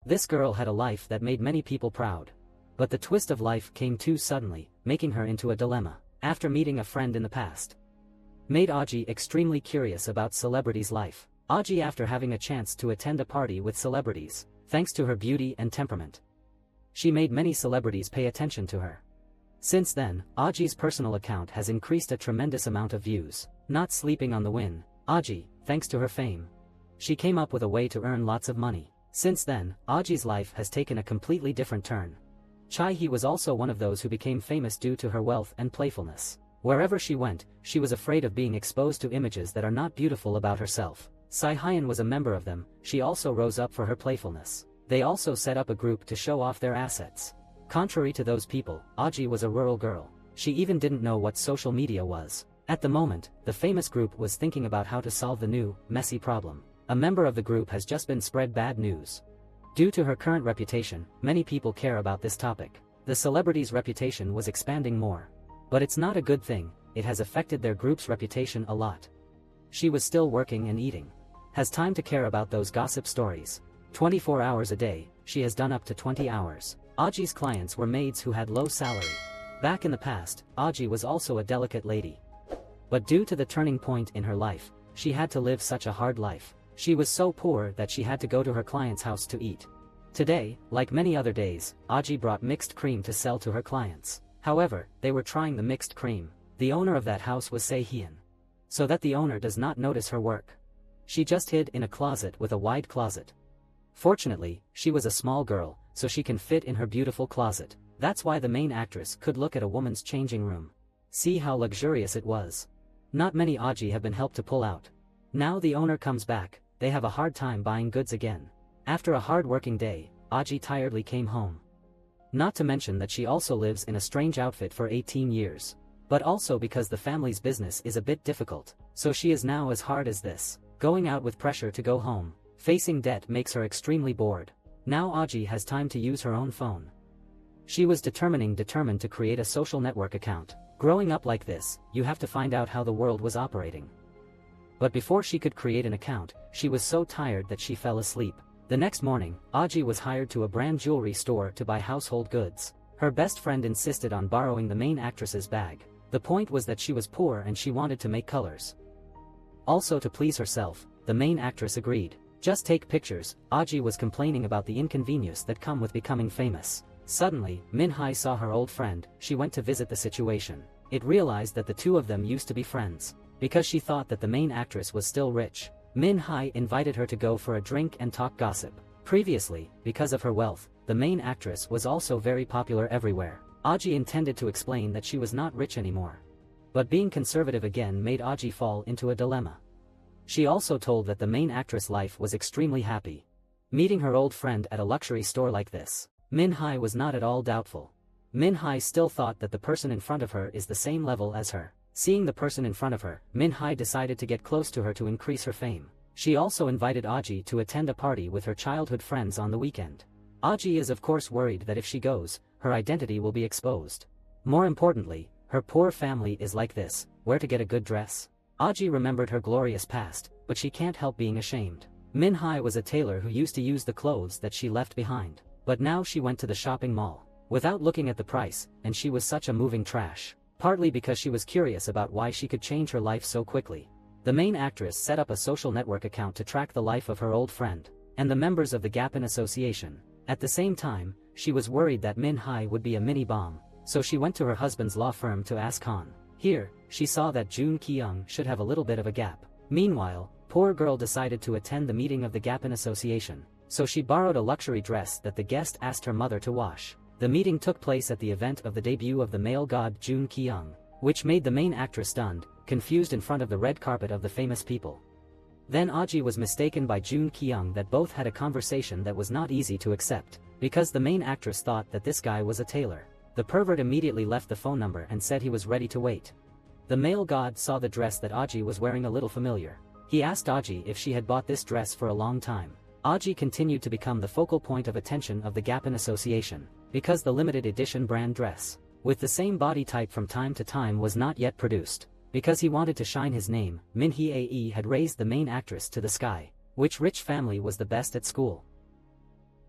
This girl had a life that made many people proud. But the twist of life came too suddenly, making her into a dilemma. After meeting a friend in the past, made Aji extremely curious about celebrities' life. Aji, after having a chance to attend a party with celebrities, thanks to her beauty and temperament, she made many celebrities pay attention to her. Since then, Aji's personal account has increased a tremendous amount of views. Not sleeping on the win, Aji, thanks to her fame, she came up with a way to earn lots of money. Since then, Aji's life has taken a completely different turn. Chai He was also one of those who became famous due to her wealth and playfulness. Wherever she went, she was afraid of being exposed to images that are not beautiful about herself. Sai Hyan was a member of them. She also rose up for her playfulness. They also set up a group to show off their assets. Contrary to those people, Aji was a rural girl. She even didn't know what social media was. At the moment, the famous group was thinking about how to solve the new, messy problem. A member of the group has just been spread bad news. Due to her current reputation, many people care about this topic. The celebrity's reputation was expanding more. But it's not a good thing, it has affected their group's reputation a lot. She was still working and eating. Has time to care about those gossip stories. 24 hours a day, she has done up to 20 hours. Aji's clients were maids who had low salary. Back in the past, Aji was also a delicate lady. But due to the turning point in her life, she had to live such a hard life. She was so poor that she had to go to her client's house to eat. Today, like many other days, Aji brought mixed cream to sell to her clients. However, they were trying the mixed cream. The owner of that house was Sei Hien. So that the owner does not notice her work, she just hid in a closet with a wide closet. Fortunately, she was a small girl, so she can fit in her beautiful closet. That's why the main actress could look at a woman's changing room. See how luxurious it was. Not many Aji have been helped to pull out. Now the owner comes back. They have a hard time buying goods again. After a hard-working day, Aji tiredly came home. Not to mention that she also lives in a strange outfit for 18 years. But also because the family's business is a bit difficult, so she is now as hard as this. Going out with pressure to go home. Facing debt makes her extremely bored. Now Aji has time to use her own phone. She was determined to create a social network account. Growing up like this, you have to find out how the world was operating. But before she could create an account, she was so tired that she fell asleep. The next morning, Aji was hired to a brand jewelry store to buy household goods. Her best friend insisted on borrowing the main actress's bag. The point was that she was poor and she wanted to make colors. Also to please herself, the main actress agreed. Just take pictures. Aji was complaining about the inconvenience that come with becoming famous. Suddenly, Min Hai saw her old friend. She went to visit the situation. It realized that the two of them used to be friends. Because she thought that the main actress was still rich, Min Hai invited her to go for a drink and talk gossip. Previously, because of her wealth, the main actress was also very popular everywhere. Aji intended to explain that she was not rich anymore. But being conservative again made Aji fall into a dilemma. She also told that the main actress' life was extremely happy. Meeting her old friend at a luxury store like this, Min Hai was not at all doubtful. Min Hai still thought that the person in front of her is the same level as her. Seeing the person in front of her, Min Hai decided to get close to her to increase her fame. She also invited Aji to attend a party with her childhood friends on the weekend. Aji is of course worried that if she goes, her identity will be exposed. More importantly, her poor family is like this, where to get a good dress? Aji remembered her glorious past, but she can't help being ashamed. Min Hai was a tailor who used to use the clothes that she left behind. But now she went to the shopping mall, without looking at the price, and she was such a moving trash. Partly because she was curious about why she could change her life so quickly. The main actress set up a social network account to track the life of her old friend, and the members of the Gapin Association. At the same time, she was worried that Min Hai would be a mini-bomb, so she went to her husband's law firm to ask Han. Here, she saw that Jun Ki-young should have a little bit of a gap. Meanwhile, poor girl decided to attend the meeting of the Gapin Association, so she borrowed a luxury dress that the guest asked her mother to wash. The meeting took place at the event of the debut of the male god Jun Ki-young, which made the main actress stunned, confused in front of the red carpet of the famous people. Then Aji was mistaken by Jun Ki-young that both had a conversation that was not easy to accept, because the main actress thought that this guy was a tailor. The pervert immediately left the phone number and said he was ready to wait. The male god saw the dress that Aji was wearing a little familiar. He asked Aji if she had bought this dress for a long time. Aji continued to become the focal point of attention of the Gapin Association, because the limited edition brand dress, with the same body type from time to time was not yet produced. Because he wanted to shine his name, Min Hye had raised the main actress to the sky. Which rich family was the best at school?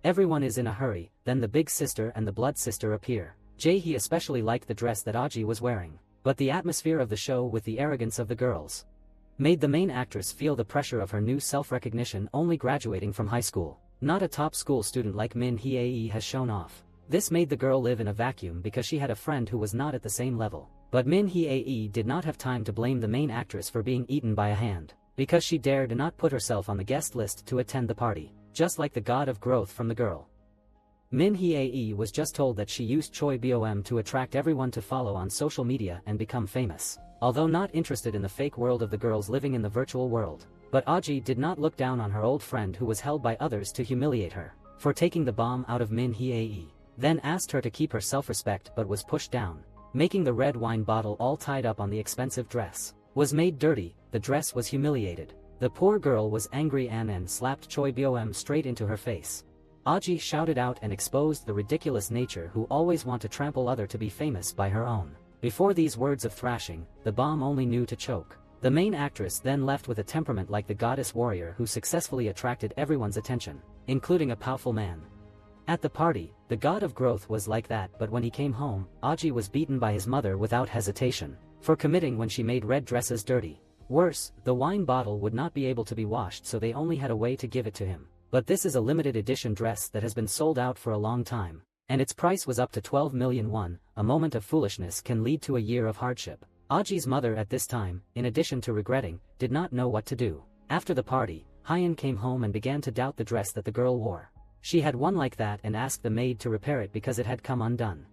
Everyone is in a hurry, then the big sister and the blood sister appear. Jae-hee especially liked the dress that Aji was wearing, but the atmosphere of the show with the arrogance of the girls made the main actress feel the pressure of her new self-recognition only graduating from high school. Not a top school student like Min Hee has shown off. This made the girl live in a vacuum because she had a friend who was not at the same level. But Min Hee did not have time to blame the main actress for being eaten by a hand, because she dared not put herself on the guest list to attend the party, just like the god of growth from the girl. Min Hee was just told that she used Choi Bom to attract everyone to follow on social media and become famous, although not interested in the fake world of the girls living in the virtual world. But Aji did not look down on her old friend who was held by others to humiliate her for taking the bomb out of Min Hee, then asked her to keep her self-respect but was pushed down, making the red wine bottle all tied up on the expensive dress was made dirty. The dress was humiliated. The poor girl was angry and slapped Choi Bom straight into her face. Aji shouted out and exposed the ridiculous nature who always want to trample other to be famous by her own. Before these words of thrashing, the bomb only knew to choke. The main actress then left with a temperament like the goddess warrior who successfully attracted everyone's attention, including a powerful man. At the party, the god of growth was like that, but when he came home, Aji was beaten by his mother without hesitation for committing when she made red dresses dirty. Worse, the wine bottle would not be able to be washed, so they only had a way to give it to him. But this is a limited edition dress that has been sold out for a long time, and its price was up to 12 million won. A moment of foolishness can lead to a year of hardship. Aji's mother at this time, in addition to regretting, did not know what to do. After the party, Hyun came home and began to doubt the dress that the girl wore. She had one like that and asked the maid to repair it because it had come undone.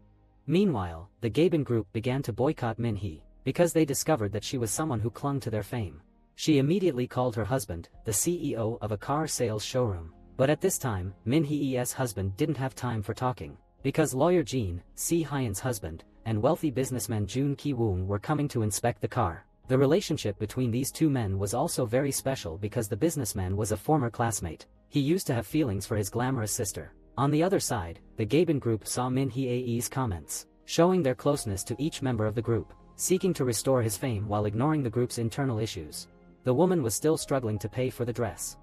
Meanwhile, the Gaben group began to boycott Min Hee because they discovered that she was someone who clung to their fame. She immediately called her husband, the CEO of a car sales showroom. But at this time, Min Hee's husband didn't have time for talking, because lawyer Jin, Si Hyun's husband, and wealthy businessman Jun Ki-woon were coming to inspect the car. The relationship between these two men was also very special because the businessman was a former classmate. He used to have feelings for his glamorous sister. On the other side, the Gaben group saw Min Hee's comments, showing their closeness to each member of the group, seeking to restore his fame while ignoring the group's internal issues. The woman was still struggling to pay for the dress.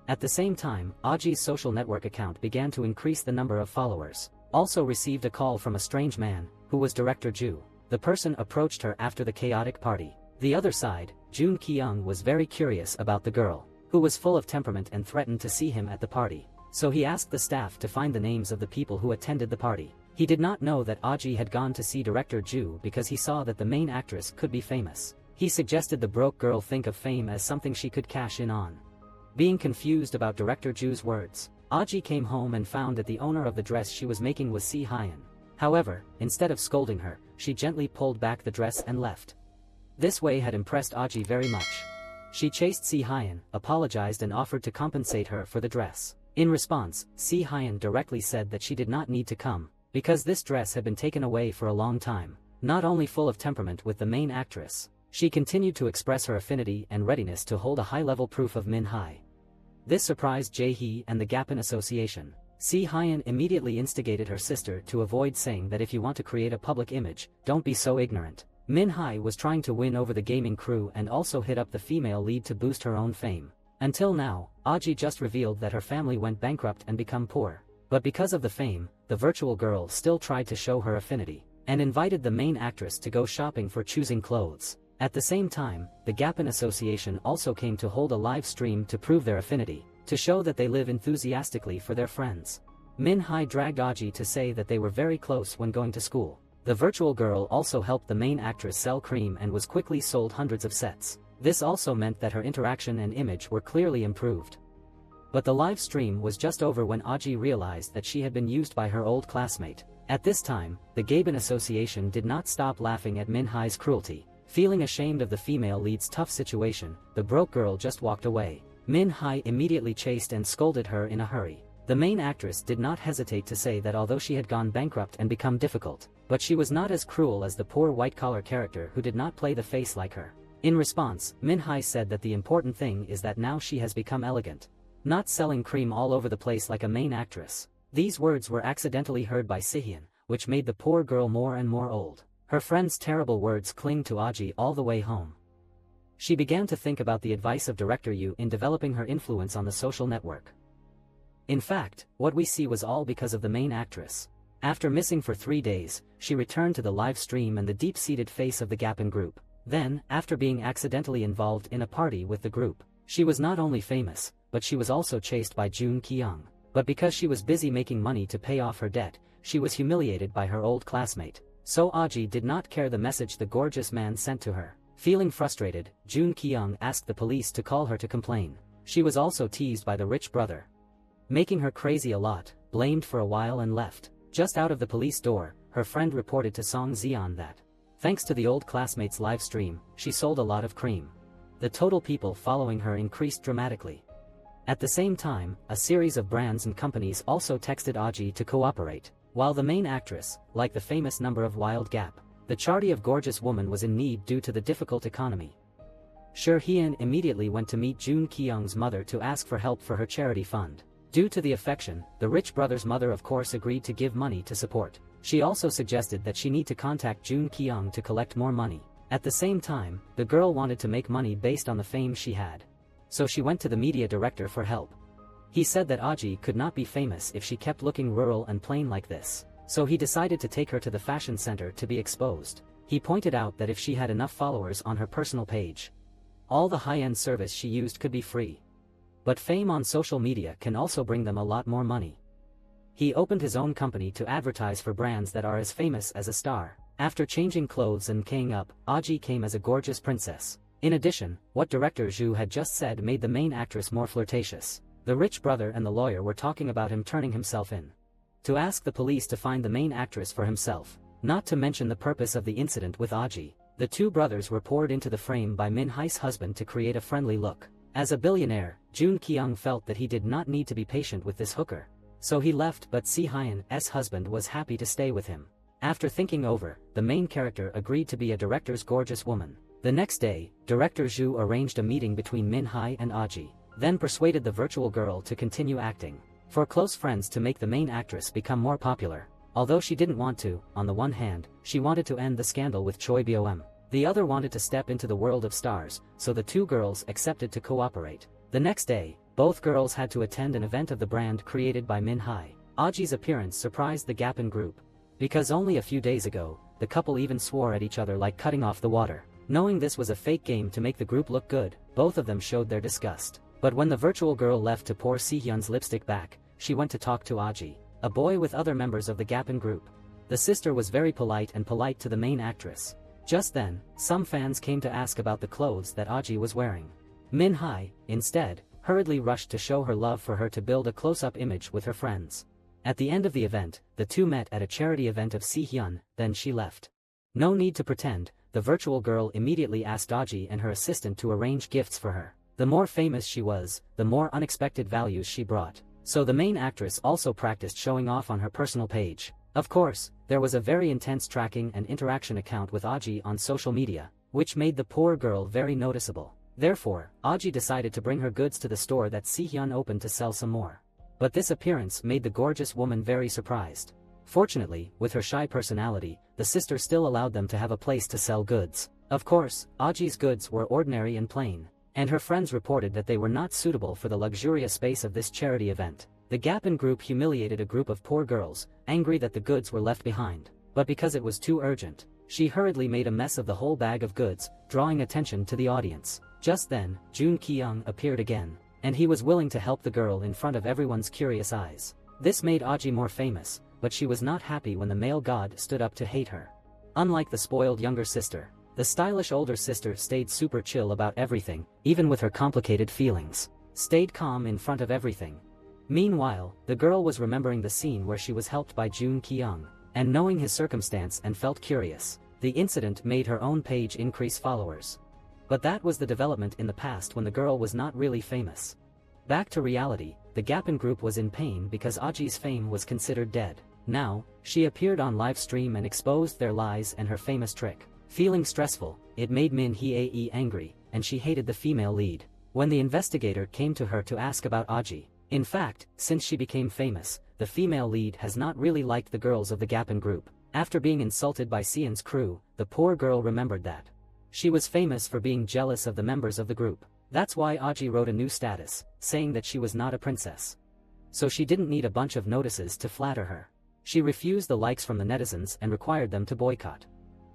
At the same time, Aji's social network account began to increase the number of followers. Also received a call from a strange man, who was Director Ju. The person approached her after the chaotic party. The other side, Jun Ki-young was very curious about the girl, who was full of temperament and threatened to see him at the party. So he asked the staff to find the names of the people who attended the party. He did not know that Aji had gone to see Director Ju because he saw that the main actress could be famous. He suggested the broke girl think of fame as something she could cash in on. Being confused about Director Ju's words, Aji came home and found that the owner of the dress she was making was Si Hyun. However, instead of scolding her, she gently pulled back the dress and left. This way had impressed Aji very much. She chased Si Hyun, apologized and offered to compensate her for the dress. In response, Si Hyun directly said that she did not need to come, because this dress had been taken away for a long time. Not only full of temperament with the main actress, she continued to express her affinity and readiness to hold a high-level proof of Min Hee. This surprised Jae-hee and the Gapen Association. Si Hyun immediately instigated her sister to avoid saying that if you want to create a public image, don't be so ignorant. Min Hee was trying to win over the gaming crew and also hit up the female lead to boost her own fame. Until now, Aji just revealed that her family went bankrupt and become poor. But because of the fame, the virtual girl still tried to show her affinity, and invited the main actress to go shopping for choosing clothes. At the same time, the Gapen Association also came to hold a live stream to prove their affinity, to show that they live enthusiastically for their friends. Min Hee dragged Aji to say that they were very close when going to school. The virtual girl also helped the main actress sell cream and was quickly sold hundreds of sets. This also meant that her interaction and image were clearly improved. But the live stream was just over when Aji realized that she had been used by her old classmate. At this time, the Gaben Association did not stop laughing at Min Hee's cruelty. Feeling ashamed of the female lead's tough situation, the broke girl just walked away. Min Hee immediately chased and scolded her in a hurry. The main actress did not hesitate to say that although she had gone bankrupt and become difficult, but she was not as cruel as the poor white-collar character who did not play the face like her. In response, Min Hee said that the important thing is that now she has become elegant, not selling cream all over the place like a main actress. These words were accidentally heard by Sihyun, which made the poor girl more and more old. Her friend's terrible words clinged to Aji all the way home. She began to think about the advice of Director Yu in developing her influence on the social network. In fact, what we see was all because of the main actress. After missing for 3 days, she returned to the live stream and the deep-seated face of the Gapin group. Then, after being accidentally involved in a party with the group, she was not only famous, but she was also chased by Jun Kyung. But because she was busy making money to pay off her debt, she was humiliated by her old classmate. So Aji did not care the message the gorgeous man sent to her. Feeling frustrated, Jun Kyung asked the police to call her to complain. She was also teased by the rich brother, making her crazy a lot, blamed for a while and left. Just out of the police door, her friend reported to Song Zion that, thanks to the old classmate's live stream, she sold a lot of cream. The total people following her increased dramatically. At the same time, a series of brands and companies also texted Aji to cooperate. While the main actress, like the famous number of Wild Gap, the charity of gorgeous woman was in need due to the difficult economy. Sher Hyun immediately went to meet Jun Kyung's mother to ask for help for her charity fund. Due to the affection, the rich brother's mother of course agreed to give money to support. She also suggested that she need to contact Jun Kyung to collect more money. At the same time, the girl wanted to make money based on the fame she had. So she went to the media director for help. He said that Aji could not be famous if she kept looking rural and plain like this. So he decided to take her to the fashion center to be exposed. He pointed out that if she had enough followers on her personal page, all the high-end service she used could be free. But fame on social media can also bring them a lot more money. He opened his own company to advertise for brands that are as famous as a star. After changing clothes and keying up, Aji came as a gorgeous princess. In addition, what director Zhu had just said made the main actress more flirtatious. The rich brother and the lawyer were talking about him turning himself in to ask the police to find the main actress for himself, not to mention the purpose of the incident with Aji. The two brothers were poured into the frame by Min Hai's husband to create a friendly look. As a billionaire, Jun Kyung felt that he did not need to be patient with this hooker. So he left, but Si Hyun's husband was happy to stay with him. After thinking over, the main character agreed to be a director's gorgeous woman. The next day, director Zhu arranged a meeting between Min Hai and Aji, then persuaded the virtual girl to continue acting for close friends to make the main actress become more popular. Although she didn't want to, on the one hand, she wanted to end the scandal with Choi Bom. The other wanted to step into the world of stars, so the two girls accepted to cooperate. The next day, both girls had to attend an event of the brand created by Min Hai. Aji's appearance surprised the Gapin group, because only a few days ago, the couple even swore at each other like cutting off the water. Knowing this was a fake game to make the group look good, both of them showed their disgust. But when the virtual girl left to pour Si-hyun's lipstick back, she went to talk to Aji, a boy with other members of the Gapin group. The sister was very polite to the main actress. Just then, some fans came to ask about the clothes that Aji was wearing. Min Hai, instead, hurriedly rushed to show her love for her to build a close-up image with her friends. At the end of the event, the two met at a charity event of Si-hyun, then she left. No need to pretend, the virtual girl immediately asked Aji and her assistant to arrange gifts for her. The more famous she was, the more unexpected values she brought. So the main actress also practiced showing off on her personal page. Of course, there was a very intense tracking and interaction account with Aji on social media, which made the poor girl very noticeable. Therefore, Aji decided to bring her goods to the store that Si-hyun opened to sell some more. But this appearance made the gorgeous woman very surprised. Fortunately, with her shy personality, the sister still allowed them to have a place to sell goods. Of course, Aji's goods were ordinary and plain, and her friends reported that they were not suitable for the luxurious space of this charity event. The Gapin group humiliated a group of poor girls, angry that the goods were left behind. But because it was too urgent, she hurriedly made a mess of the whole bag of goods, drawing attention to the audience. Just then, Jun Kyung appeared again, and he was willing to help the girl in front of everyone's curious eyes. This made Aji more famous, but she was not happy when the male god stood up to hate her. Unlike the spoiled younger sister, the stylish older sister stayed super chill about everything, even with her complicated feelings. Stayed calm in front of everything. Meanwhile, the girl was remembering the scene where she was helped by Jun Kyung, and knowing his circumstance and felt curious. The incident made her own page increase followers. But that was the development in the past when the girl was not really famous. Back to reality, the Gapin group was in pain because Aji's fame was considered dead. Now, she appeared on live stream and exposed their lies and her famous trick. Feeling stressful, it made Min Hye angry, and she hated the female lead. When the investigator came to her to ask about Aji, in fact, since she became famous, the female lead has not really liked the girls of the Gapin group. After being insulted by Sian's crew, the poor girl remembered that she was famous for being jealous of the members of the group. That's why Aji wrote a new status, saying that she was not a princess. so she didn't need a bunch of notices to flatter her. She refused the likes from the netizens and required them to boycott.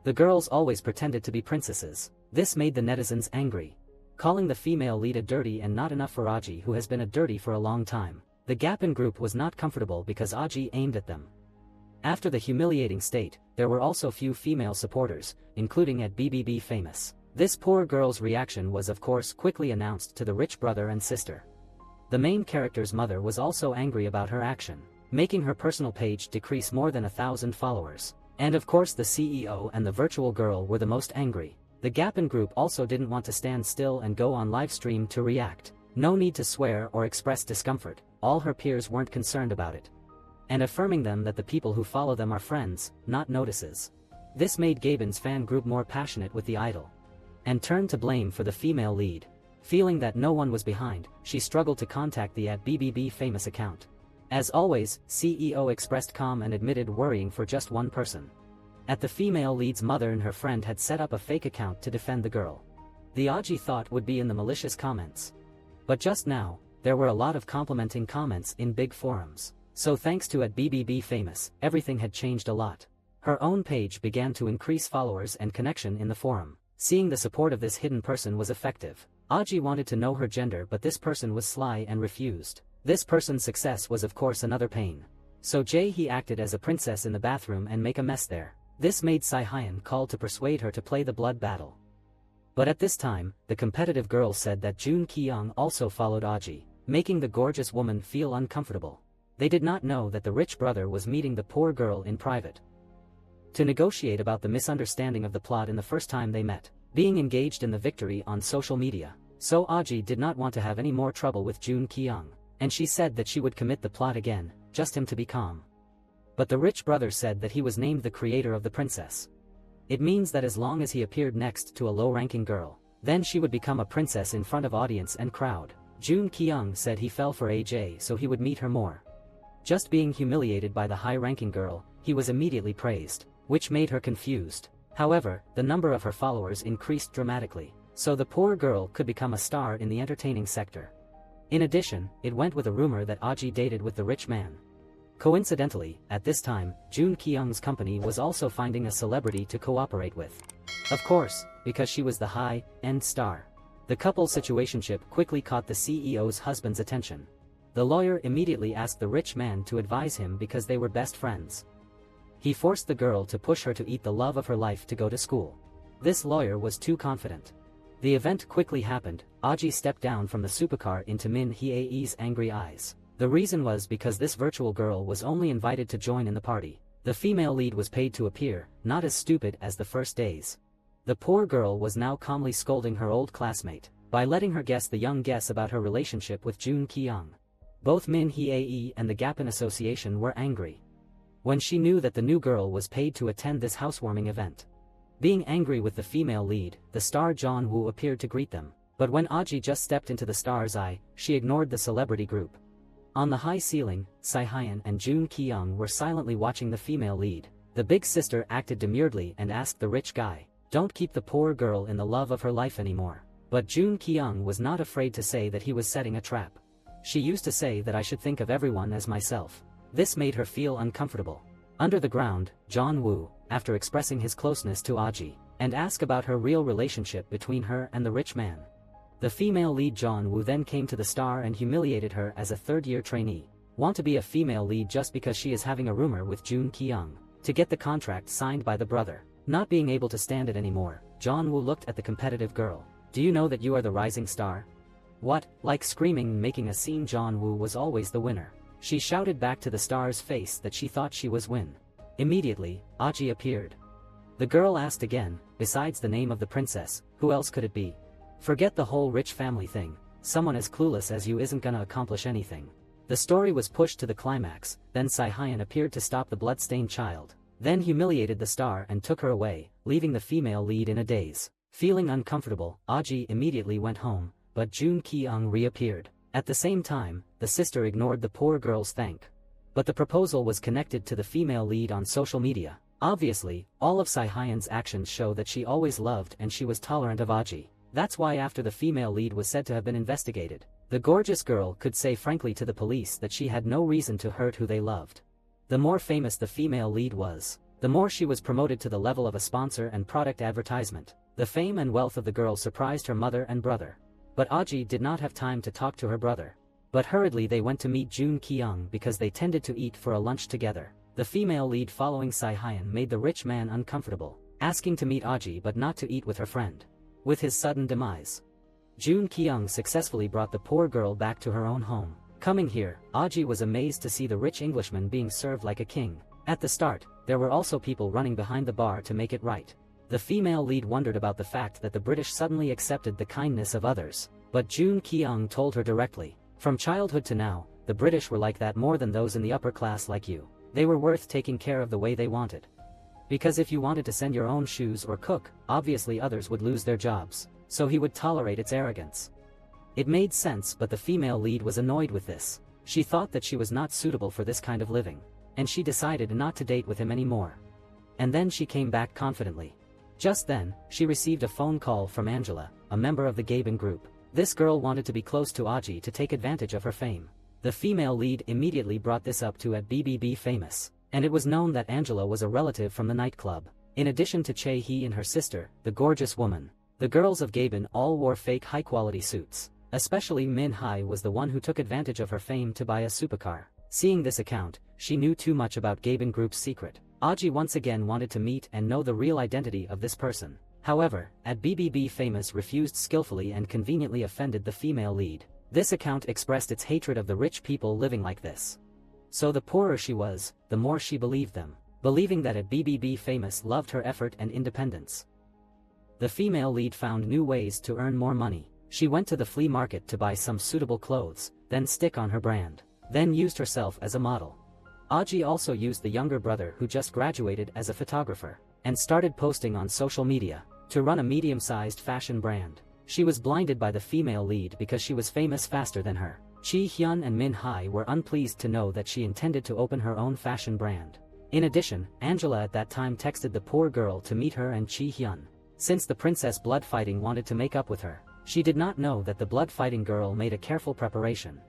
The girls always pretended to be princesses. This made the netizens angry, calling the female lead a dirty and not enough for Aji, who has been a dirty for a long time. The Gapin group was not comfortable because Aji aimed at them. After the humiliating state, there were also few female supporters, including at BBB Famous. This poor girl's reaction was of course quickly announced to the rich brother and sister. The main character's mother was also angry about her action, making her personal page decrease more than 1,000 followers. And of course the CEO and the virtual girl were the most angry. The Gapin group also didn't want to stand still and go on live stream to react. No need to swear or express discomfort, all her peers weren't concerned about it, and affirming them that the people who follow them are friends, not notices. This made Gabin's fan group more passionate with the idol, and turned to blame for the female lead. Feeling that no one was behind, she struggled to contact the @BBB Famous account. As always, CEO expressed calm and admitted worrying for just one person. The female lead's mother and her friend had set up a fake account to defend the girl. The Aji thought would be in the malicious comments. But just now, there were a lot of complimenting comments in big forums. So thanks to @BBB Famous, everything had changed a lot. Her own page began to increase followers and connection in the forum. Seeing the support of this hidden person was effective. Aji wanted to know her gender, but this person was sly and refused. This person's success was of course another pain. So he acted as a princess in the bathroom and make a mess there. This made Saihyun call to persuade her to play the blood battle. But at this time, the competitive girl said that Jun Ki-young also followed Aji, making the gorgeous woman feel uncomfortable. They did not know that the rich brother was meeting the poor girl in private to negotiate about the misunderstanding of the plot in the first time they met, being engaged in the victory on social media. So Aji did not want to have any more trouble with Jun Ki-young, and she said that she would commit the plot again, just him to be calm. But the rich brother said that he was named the creator of the princess. It means that as long as he appeared next to a low-ranking girl, then she would become a princess in front of audience and crowd. Jun Ki-young said he fell for AJ so he would meet her more. Just being humiliated by the high-ranking girl, he was immediately praised, which made her confused. However, the number of her followers increased dramatically, so the poor girl could become a star in the entertaining sector. In addition, it went with a rumor that Aji dated with the rich man. Coincidentally, at this time, Jun Ki-young's company was also finding a celebrity to cooperate with. Of course, because she was the high-end star. The couple's situationship quickly caught the CEO's husband's attention. The lawyer immediately asked the rich man to advise him because they were best friends. He forced the girl to push her to eat the love of her life to go to school. This lawyer was too confident. The event quickly happened. Aji stepped down from the supercar into Min Hye's angry eyes. The reason was because this virtual girl was only invited to join in the party. The female lead was paid to appear, not as stupid as the first days. The poor girl was now calmly scolding her old classmate, by letting her guess the young guess about her relationship with Jun Ki-young. Both Min Hye and the Gapin Association were angry when she knew that the new girl was paid to attend this housewarming event. Being angry with the female lead, the star John Woo appeared to greet them. But when Aji just stepped into the star's eye, she ignored the celebrity group. On the high ceiling, Saihyun and Jun Ki-young were silently watching the female lead. The big sister acted demurely and asked the rich guy, "Don't keep the poor girl in the love of her life anymore." But Jun Ki-young was not afraid to say that he was setting a trap. She used to say that I should think of everyone as myself. This made her feel uncomfortable. Under the ground, John Woo, after expressing his closeness to Aji, and asked about her real relationship between her and the rich man. The female lead John Woo then came to the star and humiliated her as a third-year trainee. Want to be a female lead just because she is having a rumor with Jun Ki-young, to get the contract signed by the brother. Not being able to stand it anymore, John Woo looked at the competitive girl. "Do you know that you are the rising star?" What? Like screaming and making a scene. John Woo was always the winner. She shouted back to the star's face that she thought she was win. Immediately, Aji appeared. The girl asked again, "Besides the name of the princess, who else could it be? Forget the whole rich family thing. Someone as clueless as you isn't gonna accomplish anything." The story was pushed to the climax. Then Saihyun appeared to stop the bloodstained child, then humiliated the star and took her away, leaving the female lead in a daze. Feeling uncomfortable, Aji immediately went home, but Jun Ki-young reappeared. At the same time, the sister ignored the poor girl's thank. But the proposal was connected to the female lead on social media. Obviously, all of Saihyun's actions show that she always loved and she was tolerant of Aji. That's why after the female lead was said to have been investigated, The gorgeous girl could say frankly to the police that she had no reason to hurt who they loved. The more famous the female lead was, the more she was promoted to the level of a sponsor and product advertisement. The fame and wealth of the girl surprised her mother and brother. But Aji did not have time to talk to her brother. But hurriedly they went to meet Jun Kyung because they tended to eat for a lunch together. The female lead following Sai Hyun made the rich man uncomfortable, asking to meet Aji but not to eat with her friend. With his sudden demise, Jun Kyung successfully brought the poor girl back to her own home. Coming here, Aji was amazed to see the rich Englishman being served like a king. At the start, there were also people running behind the bar to make it right. The female lead wondered about the fact that the British suddenly accepted the kindness of others, but Jun Kyung told her directly, "From childhood to now, the British were like that more than those in the upper class like you. They were worth taking care of the way they wanted. Because if you wanted to send your own shoes or cook, obviously others would lose their jobs, so he would tolerate its arrogance." It made sense, but the female lead was annoyed with this. She thought that she was not suitable for this kind of living, and she decided not to date with him anymore. And then she came back confidently. Just then, she received a phone call from Angela, a member of the Gaben group. This girl wanted to be close to Aji to take advantage of her fame. The female lead immediately brought this up to at BBB Famous, and it was known that Angela was a relative from the nightclub. In addition to Chae Hee and her sister, the gorgeous woman, the girls of Gaben all wore fake high-quality suits. Especially Min Hai was the one who took advantage of her fame to buy a supercar. Seeing this account, she knew too much about Gaben Group's secret. Aji once again wanted to meet and know the real identity of this person. However, at BBB Famous refused skillfully and conveniently offended the female lead. This account expressed its hatred of the rich people living like this. So the poorer she was, the more she believed them, believing that at BBB Famous loved her effort and independence. The female lead found new ways to earn more money. She went to the flea market to buy some suitable clothes, then stick on her brand, then used herself as a model. Aji also used the younger brother who just graduated as a photographer, and started posting on social media, to run a medium-sized fashion brand. She was blinded by the female lead because she was famous faster than her. Chi Hyun and Min Hai were unpleased to know that she intended to open her own fashion brand. In addition, Angela at that time texted the poor girl to meet her and Chi Hyun. Since the princess blood fighting wanted to make up with her, she did not know that the blood-fighting girl made a careful preparation.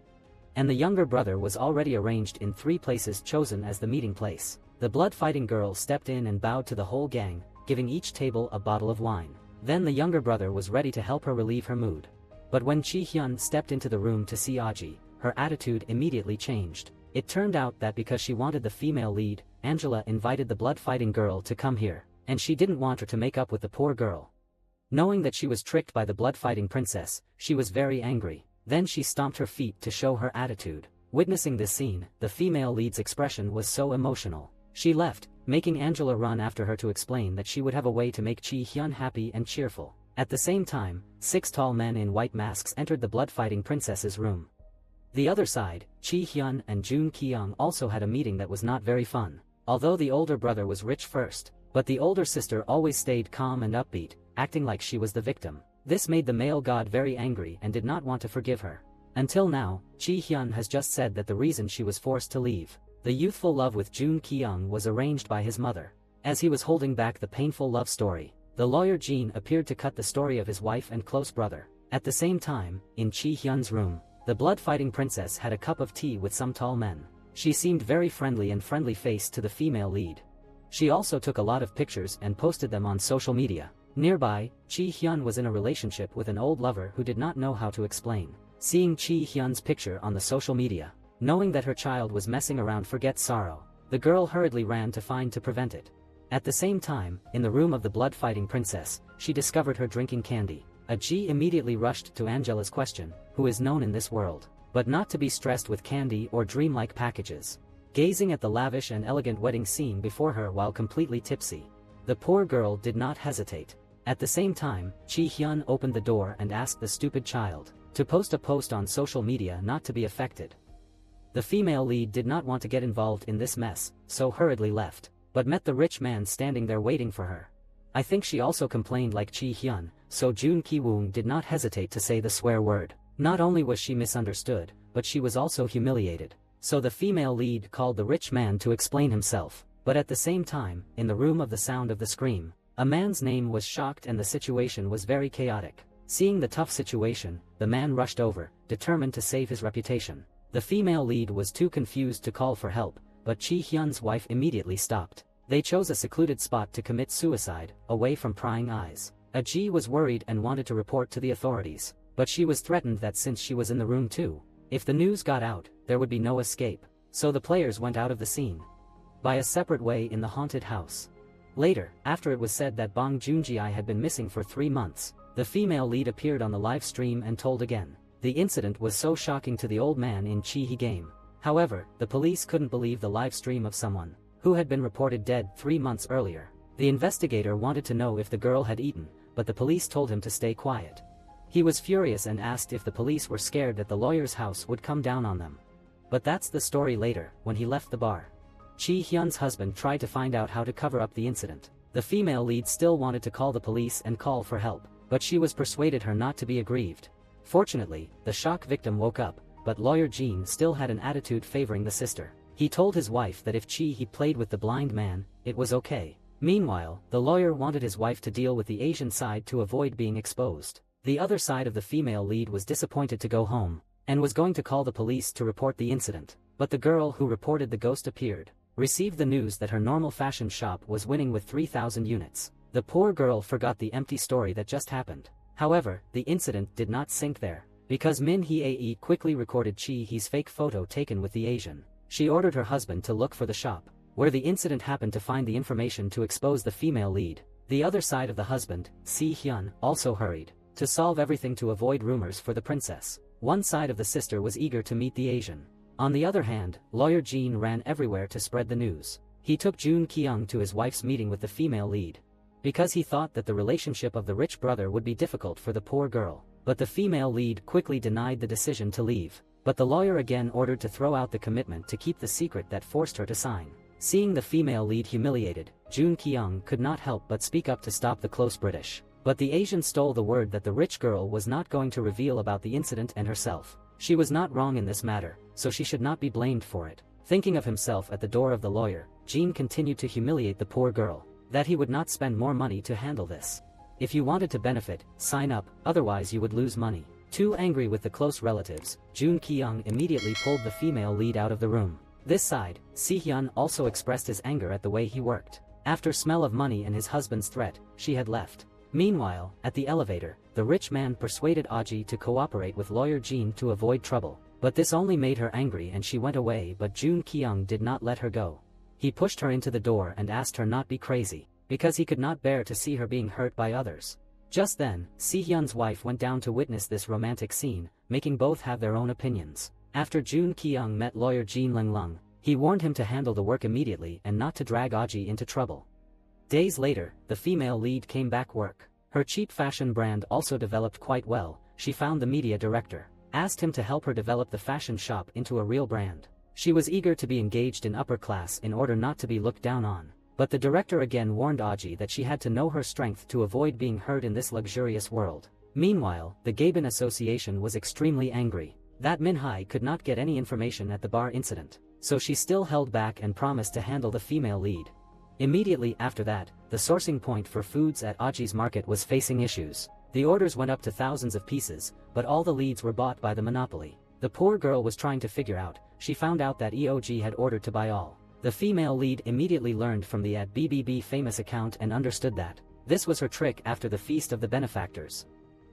And the younger brother was already arranged in 3 places chosen as the meeting place. The blood-fighting girl stepped in and bowed to the whole gang, giving each table a bottle of wine. Then the younger brother was ready to help her relieve her mood. But when Chi Hyun stepped into the room to see Aji, her attitude immediately changed. It turned out that because she wanted the female lead, Angela invited the blood-fighting girl to come here, and she didn't want her to make up with the poor girl. Knowing that she was tricked by the blood-fighting princess, she was very angry. Then she stomped her feet to show her attitude. Witnessing this scene, the female lead's expression was so emotional. She left, making Angela run after her to explain that she would have a way to make Chi Hyun happy and cheerful. At the same time, 6 tall men in white masks entered the blood-fighting princess's room. The other side, Chi Hyun and Jun Kyung also had a meeting that was not very fun. Although the older brother was rich first, but the older sister always stayed calm and upbeat, acting like she was the victim. This made the male god very angry and did not want to forgive her. Until now, Chi Hyun has just said that the reason she was forced to leave the youthful love with Jun Kyung was arranged by his mother. As he was holding back the painful love story, the lawyer Jin appeared to cut the story of his wife and close brother. At the same time, in Chi Hyun's room, the blood-fighting princess had a cup of tea with some tall men. She seemed very friendly and friendly-faced to the female lead. She also took a lot of pictures and posted them on social media. Nearby, Chi Hyun was in a relationship with an old lover who did not know how to explain. Seeing Chi Hyun's picture on the social media, knowing that her child was messing around forget sorrow, the girl hurriedly ran to find to prevent it. At the same time, in the room of the blood-fighting princess, she discovered her drinking candy. Aji immediately rushed to Angela's question, who is known in this world, but not to be stressed with candy or dreamlike packages. Gazing at the lavish and elegant wedding scene before her while completely tipsy, the poor girl did not hesitate. At the same time, Chi Hyun opened the door and asked the stupid child to post a post on social media not to be affected. The female lead did not want to get involved in this mess, so hurriedly left, but met the rich man standing there waiting for her. I think she also complained like Chi Hyun, so Jun Ki-woong did not hesitate to say the swear word. Not only was she misunderstood, but she was also humiliated. So the female lead called the rich man to explain himself, but at the same time, in the room of the sound of the scream, a man's name was shocked and the situation was very chaotic. Seeing the tough situation, the man rushed over, determined to save his reputation. The female lead was too confused to call for help, but Chi Hyun's wife immediately stopped. They chose a secluded spot to commit suicide, away from prying eyes. Ji was worried and wanted to report to the authorities, but she was threatened that since she was in the room too, if the news got out, there would be no escape. So the players went out of the scene by a separate way in the haunted house. Later, after it was said that Bong Joon-gi had been missing for 3 months, the female lead appeared on the live stream and told again. The incident was so shocking to the old man in Chi game. However, the police couldn't believe the live stream of someone who had been reported dead 3 months earlier. The investigator wanted to know if the girl had eaten, but the police told him to stay quiet. He was furious and asked if the police were scared that the lawyer's house would come down on them. But that's the story later, when he left the bar. Chi Hyun's husband tried to find out how to cover up the incident. The female lead still wanted to call the police and call for help, but she was persuaded her not to be aggrieved. Fortunately, the shock victim woke up, but lawyer Jean still had an attitude favoring the sister. He told his wife that if he played with the blind man, it was okay. Meanwhile, the lawyer wanted his wife to deal with the Asian side to avoid being exposed. The other side of the female lead was disappointed to go home, and was going to call the police to report the incident. But the girl who reported the ghost appeared, received the news that her normal fashion shop was winning with 3,000 units. The poor girl forgot the empty story that just happened. However, the incident did not sink there, because Min Hee quickly recorded Chi's fake photo taken with the Asian. She ordered her husband to look for the shop where the incident happened to find the information to expose the female lead. The other side of the husband, Si Hyun, also hurried to solve everything to avoid rumors for the princess. One side of the sister was eager to meet the Asian. On the other hand, lawyer Jean ran everywhere to spread the news. He took Jun Kyung to his wife's meeting with the female lead, because he thought that the relationship of the rich brother would be difficult for the poor girl. But the female lead quickly denied the decision to leave. But the lawyer again ordered to throw out the commitment to keep the secret that forced her to sign. Seeing the female lead humiliated, Jun Kyung could not help but speak up to stop the close British. But the Asian stole the word that the rich girl was not going to reveal about the incident and herself. She was not wrong in this matter, so she should not be blamed for it. Thinking of himself at the door of the lawyer, Jean continued to humiliate the poor girl, that he would not spend more money to handle this. If you wanted to benefit, sign up, otherwise you would lose money. Too angry with the close relatives, Jun Kyung immediately pulled the female lead out of the room. This side, Si Hyun also expressed his anger at the way he worked. After smell of money and his husband's threat, she had left. Meanwhile, at the elevator, the rich man persuaded Aji to cooperate with lawyer Jean to avoid trouble. But this only made her angry and she went away, but Jun Kyung did not let her go. He pushed her into the door and asked her not be crazy, because he could not bear to see her being hurt by others. Just then, Si Hyun's wife went down to witness this romantic scene, making both have their own opinions. After Jun Kyung met lawyer Jean Lung, he warned him to handle the work immediately and not to drag Aji into trouble. Days later, the female lead came back work. Her cheap fashion brand also developed quite well. She found the media director, asked him to help her develop the fashion shop into a real brand. She was eager to be engaged in upper class in order not to be looked down on. But the director again warned Aji that she had to know her strength to avoid being hurt in this luxurious world. Meanwhile, the Gabon Association was extremely angry that Min-hai could not get any information at the bar incident, so she still held back and promised to handle the female lead. Immediately after that, the sourcing point for foods at Aji's market was facing issues. The orders went up to thousands of pieces, but all the leads were bought by the monopoly. The poor girl was trying to figure out. She found out that EOG had ordered to buy all. The female lead immediately learned from the @BBB famous account and understood that this was her trick after the Feast of the Benefactors.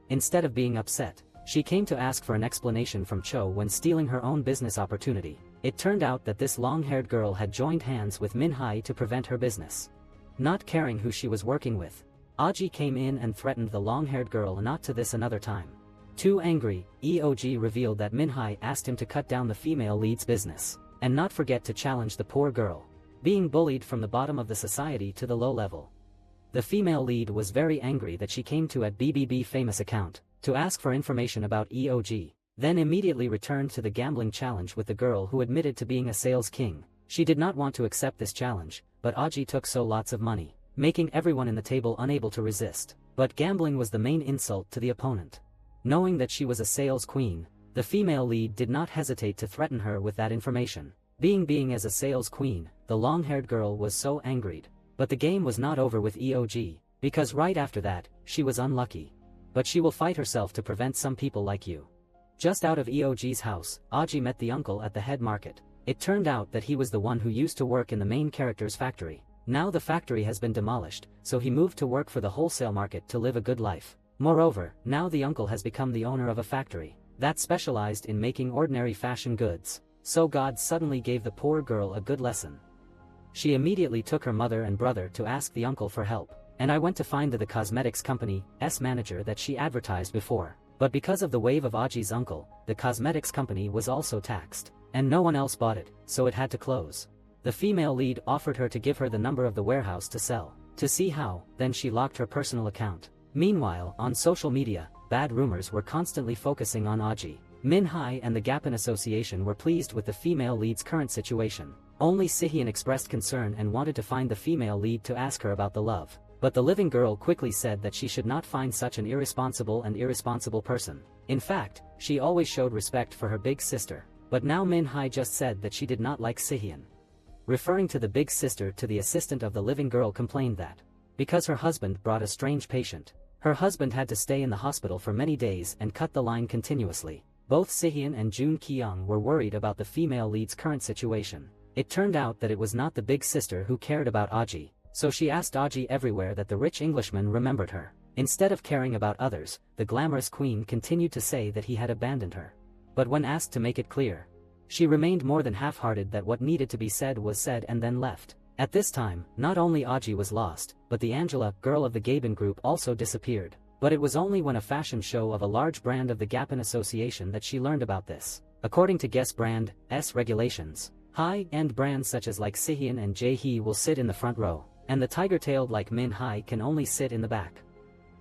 Instead of being upset, she came to ask for an explanation from Cho when stealing her own business opportunity. It turned out that this long-haired girl had joined hands with Min-hai to prevent her business. Not caring who she was working with, Aji came in and threatened the long-haired girl not to this another time. Too angry, EOG revealed that Min-hai asked him to cut down the female lead's business, and not forget to challenge the poor girl, being bullied from the bottom of the society to the low level. The female lead was very angry that she came to @BBB famous account to ask for information about EOG, then immediately returned to the gambling challenge with the girl who admitted to being a sales king. She did not want to accept this challenge, but Aji took so lots of money, making everyone in the table unable to resist. But gambling was the main insult to the opponent. Knowing that she was a sales queen, the female lead did not hesitate to threaten her with that information. Being as a sales queen, the long-haired girl was so angry. But the game was not over with EOG, because right after that, she was unlucky. but she will fight herself to prevent some people like you. Just out of Eog's house, Aji met the uncle at the head market. It turned out that he was the one who used to work in the main character's factory. Now the factory has been demolished, so he moved to work for the wholesale market to live a good life. Moreover, now the uncle has become the owner of a factory that specialized in making ordinary fashion goods. So God suddenly gave the poor girl a good lesson. She immediately took her mother and brother to ask the uncle for help, and I went to find the cosmetics company's manager that she advertised before. But because of the wave of Aji's uncle, the cosmetics company was also taxed, and no one else bought it, so it had to close. The female lead offered her to give her the number of the warehouse to sell. To see how, then she locked her personal account. Meanwhile, on social media, bad rumors were constantly focusing on Aji. Min-hai and the Gapan Association were pleased with the female lead's current situation. Only Sihyun expressed concern and wanted to find the female lead to ask her about the love. But the living girl quickly said that she should not find such an irresponsible person. In fact, she always showed respect for her big sister. But now Min-hai just said that she did not like Sihyun. Referring to the big sister, to the assistant of the living girl complained that because her husband brought a strange patient, her husband had to stay in the hospital for many days and cut the line continuously. Both Sihyun and Jun Kyung were worried about the female lead's current situation. It turned out that it was not the big sister who cared about Aji, so she asked Aji everywhere that the rich Englishman remembered her. Instead of caring about others, the glamorous queen continued to say that he had abandoned her. But when asked to make it clear, she remained more than half-hearted that what needed to be said was said and then left. At this time, not only Aji was lost, but the Angela girl of the Gaben group also disappeared. But it was only when a fashion show of a large brand of the Gapan Association that she learned about this. According to Guess Brand's regulations, high-end brands such as like Sihyun and Jae-hee will sit in the front row, and the tiger-tailed like Min-hai can only sit in the back.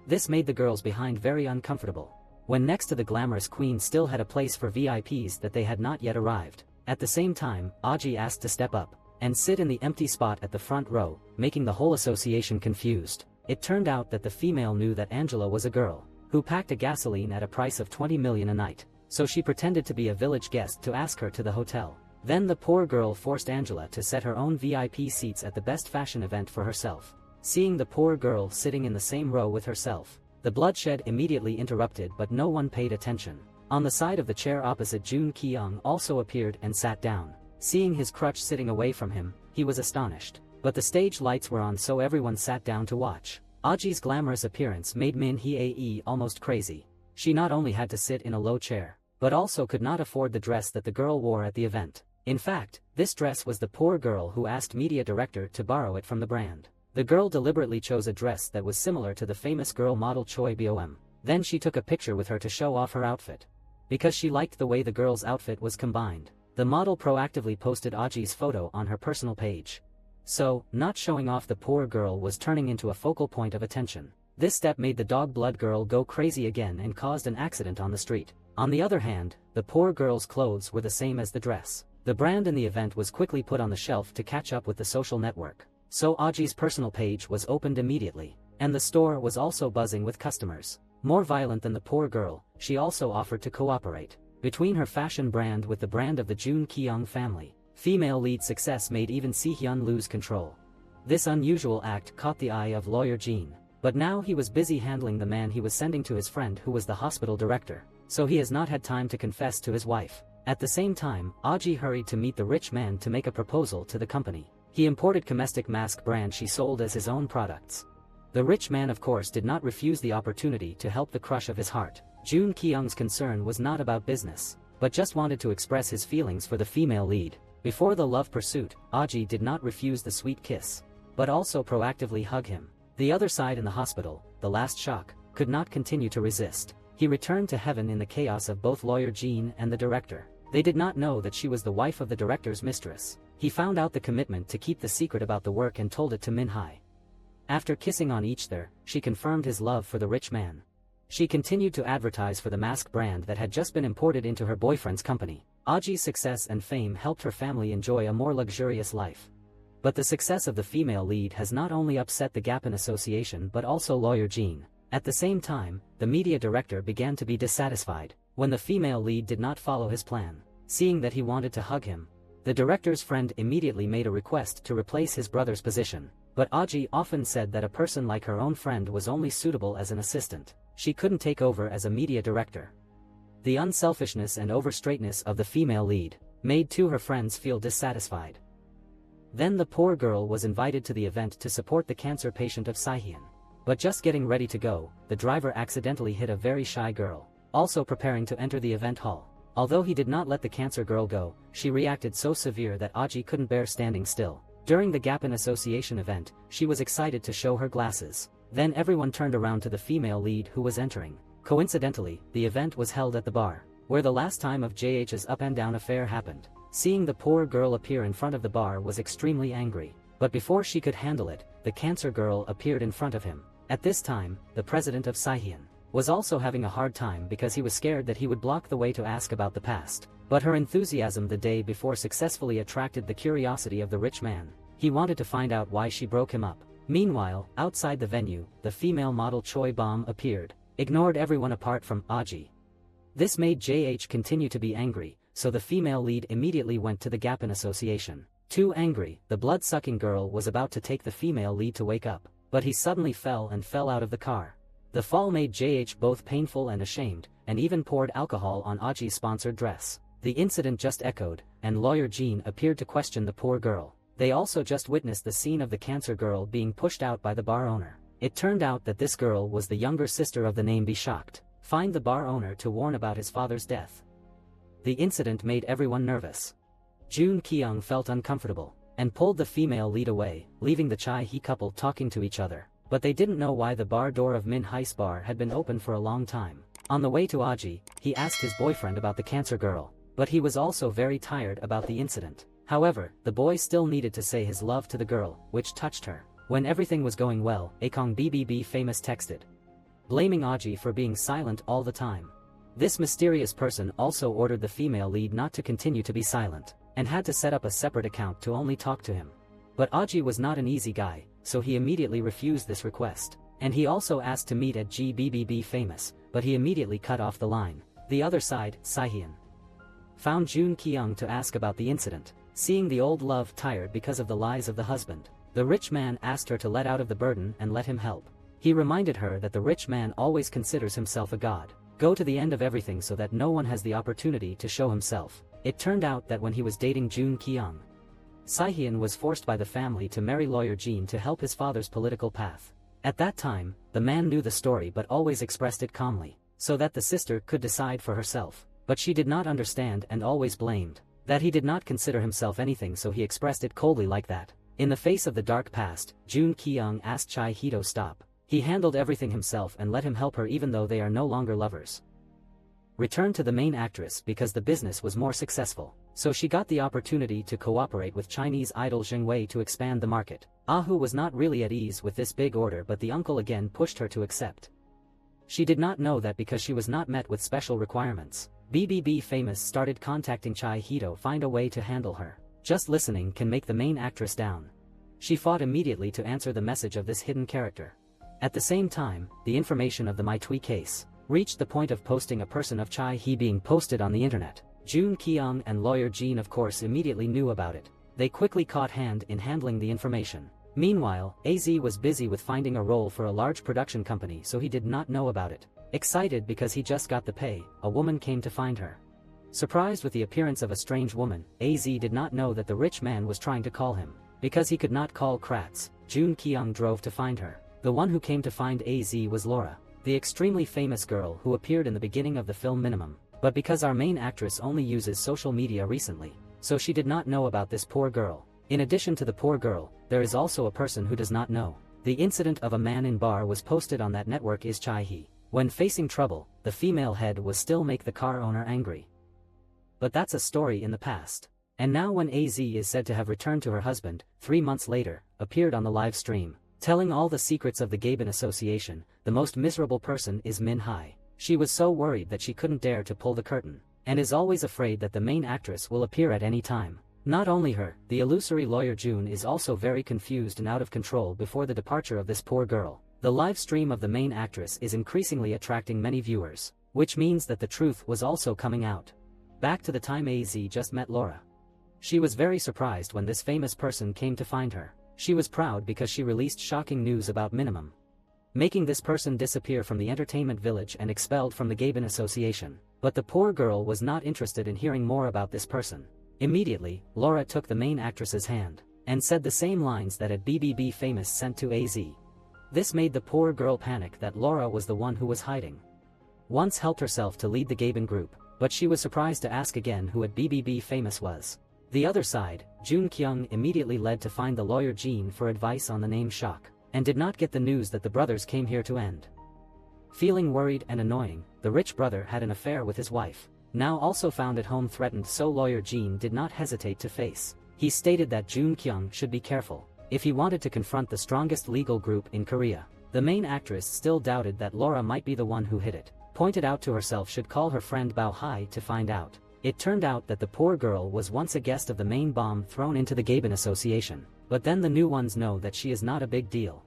This made the girls behind very uncomfortable, when next to the glamorous queen still had a place for VIPs that they had not yet arrived. At the same time, Aji asked to step up and sit in the empty spot at the front row, making the whole association confused. It turned out that the female knew that Angela was a girl who packed a gasoline at a price of 20 million a night, so she pretended to be a village guest to ask her to the hotel. Then the poor girl forced Angela to set her own VIP seats at the best fashion event for herself. Seeing the poor girl sitting in the same row with herself, the bloodshed immediately interrupted, but no one paid attention. On the side of the chair opposite, Jun Kyung also appeared and sat down. Seeing his crutch sitting away from him, he was astonished. But the stage lights were on, so everyone sat down to watch. Aji's glamorous appearance made Min-hye almost crazy. She not only had to sit in a low chair, but also could not afford the dress that the girl wore at the event. In fact, this dress was the poor girl who asked media director to borrow it from the brand. The girl deliberately chose a dress that was similar to the famous girl model Choi Bom. Then she took a picture with her to show off her outfit. Because she liked the way the girl's outfit was combined, the model proactively posted Aji's photo on her personal page. So, not showing off the poor girl was turning into a focal point of attention. This step made the dog blood girl go crazy again and caused an accident on the street. On the other hand, the poor girl's clothes were the same as the dress. The brand in the event was quickly put on the shelf to catch up with the social network. So Aji's personal page was opened immediately, and the store was also buzzing with customers. More violent than the poor girl, she also offered to cooperate between her fashion brand with the brand of the Jun Kyung family. Female lead success made even Sihyun lose control. This unusual act caught the eye of lawyer Jean, but now he was busy handling the man he was sending to his friend who was the hospital director, so he has not had time to confess to his wife. At the same time, Aji hurried to meet the rich man to make a proposal to the company. He imported domestic mask brand she sold as his own products. The rich man of course did not refuse the opportunity to help the crush of his heart. Jun Kyung's concern was not about business, but just wanted to express his feelings for the female lead. Before the love pursuit, Aji did not refuse the sweet kiss, but also proactively hug him. The other side in the hospital, the last shock, could not continue to resist. He returned to heaven in the chaos of both lawyer Jean and the director. They did not know that she was the wife of the director's mistress. He found out the commitment to keep the secret about the work and told it to Min-hai. After kissing on each there, she confirmed his love for the rich man. She continued to advertise for the mask brand that had just been imported into her boyfriend's company. Aji's success and fame helped her family enjoy a more luxurious life. But the success of the female lead has not only upset the Gapan Association but also lawyer Jean. At the same time, the media director began to be dissatisfied when the female lead did not follow his plan. Seeing that he wanted to hug him, the director's friend immediately made a request to replace his brother's position. But Aji often said that a person like her own friend was only suitable as an assistant. she couldn't take over as a media director. The unselfishness and overstraightness of the female lead made her friends feel dissatisfied. Then the poor girl was invited to the event to support the cancer patient of Saihyun. But just getting ready to go, the driver accidentally hit a very shy girl, also preparing to enter the event hall. Although he did not let the cancer girl go, she reacted so severe that Aji couldn't bear standing still. During the Gapin Association event, she was excited to show her glasses. Then everyone turned around to the female lead who was entering. Coincidentally, the event was held at the bar, where the last time of JH's up and down affair happened. Seeing the poor girl appear in front of the bar was extremely angry. But before she could handle it, the cancer girl appeared in front of him. At this time, the president of Saihyun was also having a hard time because he was scared that he would block the way to ask about the past. But her enthusiasm the day before successfully attracted the curiosity of the rich man. He wanted to find out why she broke him up. Meanwhile, outside the venue, the female model Choi Bom appeared, ignored everyone apart from Aji. This made JH continue to be angry, so the female lead immediately went to the Gapin Association. Too angry, the blood-sucking girl was about to take the female lead to wake up, but he suddenly fell out of the car. The fall made JH both painful and ashamed, and even poured alcohol on Aji's sponsored dress. The incident just echoed, and lawyer Jean appeared to question the poor girl. They also just witnessed the scene of the cancer girl being pushed out by the bar owner. It turned out that this girl was the younger sister of the name Be Shocked. Find the bar owner to warn about his father's death. The incident made everyone nervous. Jun Kyung felt uncomfortable, and pulled the female lead away, leaving the Chai-hee couple talking to each other. But they didn't know why the bar door of Min Hai's bar had been open for a long time. On the way to Aji, he asked his boyfriend about the cancer girl, but he was also very tired about the incident. However, the boy still needed to say his love to the girl, which touched her. When everything was going well, Akong BBB famous texted, blaming Aji for being silent all the time. This mysterious person also ordered the female lead not to continue to be silent, and had to set up a separate account to only talk to him. But Aji was not an easy guy, so he immediately refused this request. And he also asked to meet at GBBB famous, but he immediately cut off the line. The other side, Saihyun found Jun Kyung to ask about the incident. Seeing the old love tired because of the lies of the husband, the rich man asked her to let out of the burden and let him help. He reminded her that the rich man always considers himself a god. Go to the end of everything so that no one has the opportunity to show himself. It turned out that when he was dating Jun Kyung, Saihyun was forced by the family to marry lawyer Jean to help his father's political path. At that time, the man knew the story but always expressed it calmly, so that the sister could decide for herself. But she did not understand and always blamed that he did not consider himself anything, so he expressed it coldly like that. In the face of the dark past, Jun Kyung asked Chai-hee to stop. He handled everything himself and let him help her even though they are no longer lovers. Returned to the main actress because the business was more successful, so she got the opportunity to cooperate with Chinese idol Zheng Wei to expand the market. Ahu was not really at ease with this big order, but the uncle again pushed her to accept. She did not know that because she was not met with special requirements, BBB famous started contacting Chai-hee to find a way to handle her. Just listening can make the main actress down. She fought immediately to answer the message of this hidden character. At the same time, the information of the Mai Tui case reached the point of posting a person of Chai-hee being posted on the internet. Jun Kyung and lawyer Jean of course immediately knew about it. They quickly caught hand in handling the information. Meanwhile, AZ was busy with finding a role for a large production company, so he did not know about it. Excited because he just got the pay, a woman came to find her. Surprised with the appearance of a strange woman, AZ did not know that the rich man was trying to call him. Because he could not call Kratz, Jun Kyung drove to find her. The one who came to find AZ was Laura, the extremely famous girl who appeared in the beginning of the film Minimum. But because our main actress only uses social media recently, so she did not know about this poor girl. In addition to the poor girl, there is also a person who does not know. The incident of a man in bar was posted on that network is Chai-hee. When facing trouble, the female head was still make the car owner angry. But that's a story in the past. And now when AZ is said to have returned to her husband, 3 months later, appeared on the live stream, telling all the secrets of the Gapin Association, the most miserable person is Min Hai. She was so worried that she couldn't dare to pull the curtain, and is always afraid that the main actress will appear at any time. Not only her, the illusory lawyer June is also very confused and out of control before the departure of this poor girl. The live stream of the main actress is increasingly attracting many viewers, which means that the truth was also coming out. Back to the time AZ just met Laura. She was very surprised when this famous person came to find her. She was proud because she released shocking news about Minimum. making this person disappear from the entertainment village and expelled from the Gaben Association. But the poor girl was not interested in hearing more about this person. Immediately, Laura took the main actress's hand and said the same lines that at BBB Famous sent to AZ. This made the poor girl panic that Laura was the one who was hiding. Once helped herself to lead the Gaben group, but she was surprised to ask again who at BBB Famous was. The other side, Jun Kyung immediately led to find the lawyer Jean for advice on the name Shock, and did not get the news that the brothers came here to end. Feeling worried and annoying, the rich brother had an affair with his wife, now also found at home threatened, so lawyer Jean did not hesitate to face. He stated that Jun Kyung should be careful if he wanted to confront the strongest legal group in Korea. The main actress still doubted that Laura might be the one who hit it, pointed out to herself should call her friend Bao Hai to find out. It turned out that the poor girl was once a guest of the main bomb thrown into the Gaben Association, but then the new ones know that she is not a big deal.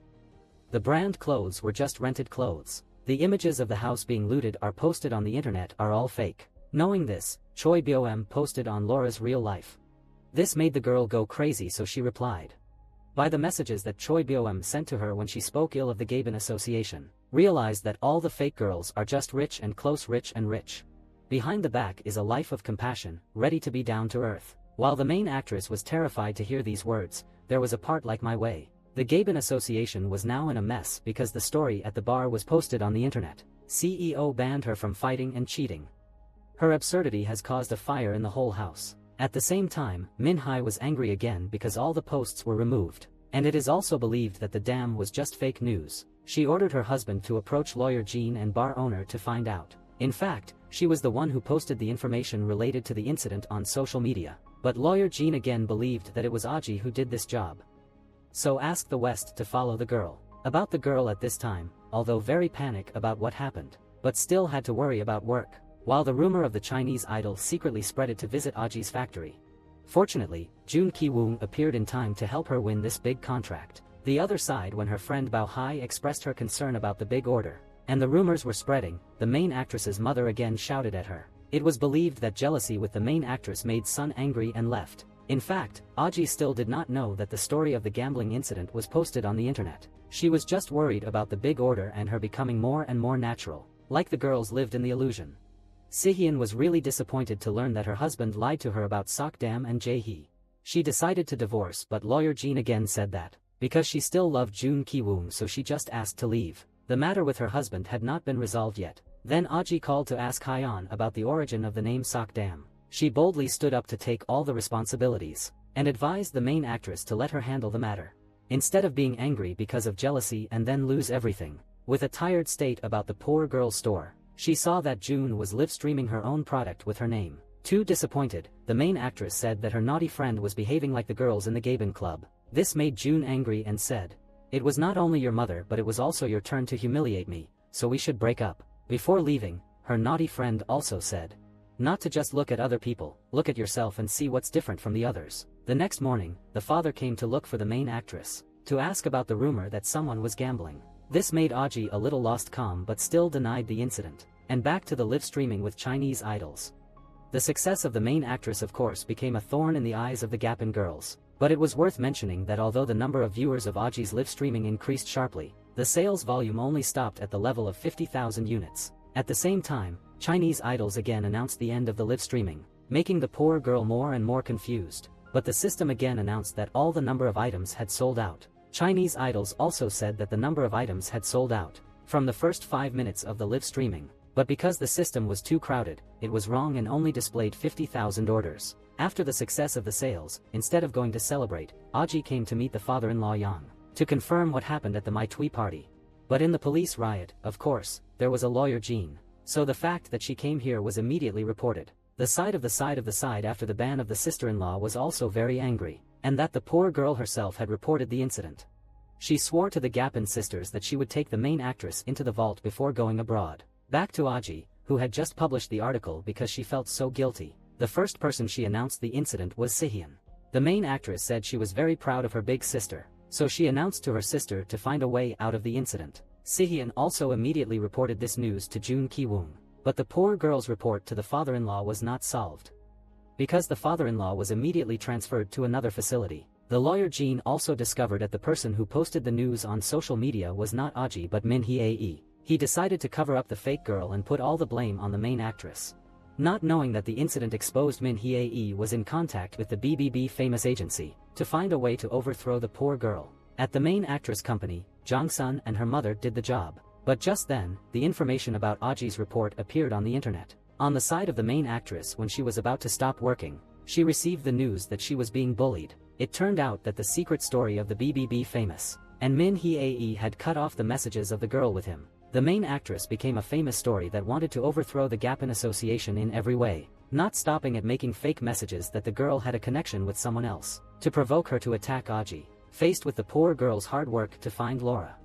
The brand clothes were just rented clothes. The images of the house being looted are posted on the internet are all fake. Knowing this, Choi Byo-em posted on Laura's real life. This made the girl go crazy, so she replied by the messages that Choi Byo-em sent to her when she spoke ill of the Gaben Association, realized that all the fake girls are just rich and close, rich and rich. Behind the back is a life of compassion, ready to be down to earth. While the main actress was terrified to hear these words, there was a part like My Way. The Gaben Association was now in a mess because the story at the bar was posted on the internet. CEO banned her from fighting and cheating. Her absurdity has caused a fire in the whole house. At the same time, Min Hai was angry again because all the posts were removed, and it is also believed that the dam was just fake news. She ordered her husband to approach lawyer Jean and bar owner to find out. In fact, she was the one who posted the information related to the incident on social media, but lawyer Jean again believed that it was Aji who did this job. So asked the West to follow the girl. About the girl at this time, although very panic about what happened, but still had to worry about work, while the rumor of the Chinese idol secretly spreaded to visit Aji's factory. Fortunately, Jun Ki-woong appeared in time to help her win this big contract. The other side, when her friend Bao Hai expressed her concern about the big order, and the rumors were spreading, the main actress's mother again shouted at her. It was believed that jealousy with the main actress made Sun angry and left. In fact, Aji still did not know that the story of the gambling incident was posted on the internet. She was just worried about the big order and her becoming more and more natural, like the girls lived in the illusion. Si-hyun was really disappointed to learn that her husband lied to her about Sok-dam and Jae-hee. She decided to divorce, but lawyer Jean again said that, because she still loved Jun Ki-woong, so she just asked to leave. The matter with her husband had not been resolved yet. Then Aji called to ask Hyeon about the origin of the name Sok-dam. She boldly stood up to take all the responsibilities, and advised the main actress to let her handle the matter, instead of being angry because of jealousy and then lose everything. With a tired state about the poor girl's store, she saw that June was live streaming her own product with her name. Too disappointed, the main actress said that her naughty friend was behaving like the girls in the Gaben club. This made June angry and said, "It was not only your mother but it was also your turn to humiliate me, so we should break up." Before leaving, her naughty friend also said, "Not to just look at other people, look at yourself and see what's different from the others." The next morning, the father came to look for the main actress, to ask about the rumor that someone was gambling. This made Aji a little lost calm but still denied the incident, and back to the live streaming with Chinese idols. The success of the main actress of course became a thorn in the eyes of the Gapen girls, but it was worth mentioning that although the number of viewers of Aji's live streaming increased sharply, the sales volume only stopped at the level of 50,000 units. At the same time, Chinese idols again announced the end of the live streaming, making the poor girl more and more confused, but the system again announced that all the number of items had sold out. Chinese idols also said that the number of items had sold out from the first 5 minutes of the live streaming, but because the system was too crowded, it was wrong and only displayed 50,000 orders. After the success of the sales, instead of going to celebrate, Aji came to meet the father-in-law Yang, to confirm what happened at the My Tui party. But in the police riot, of course, there was a lawyer Jean, so the fact that she came here was immediately reported. The side of the side after the ban of the sister-in-law was also very angry, and that the poor girl herself had reported the incident. She swore to the Gapen sisters that she would take the main actress into the vault before going abroad. Back to Aji, who had just published the article because she felt so guilty. The first person she announced the incident was Si-hyun. The main actress said she was very proud of her big sister, so she announced to her sister to find a way out of the incident. Si-hyun also immediately reported this news to Jun Ki-woong, but the poor girl's report to the father-in-law was not solved, because the father-in-law was immediately transferred to another facility. The lawyer Jean also discovered that the person who posted the news on social media was not Aji but Min Hye. He decided to cover up the fake girl and put all the blame on the main actress. Not knowing that the incident exposed Min Hye was in contact with the BBB Famous agency, to find a way to overthrow the poor girl. At the main actress company, Jong Sun and her mother did the job. But just then, the information about Aji's report appeared on the internet. On the side of the main actress, when she was about to stop working, she received the news that she was being bullied. It turned out that the secret story of the BBB Famous, and Min Hye had cut off the messages of the girl with him. The main actress became a famous story that wanted to overthrow the Gapin Association in every way, not stopping at making fake messages that the girl had a connection with someone else, to provoke her to attack Aji, faced with the poor girl's hard work to find Laura.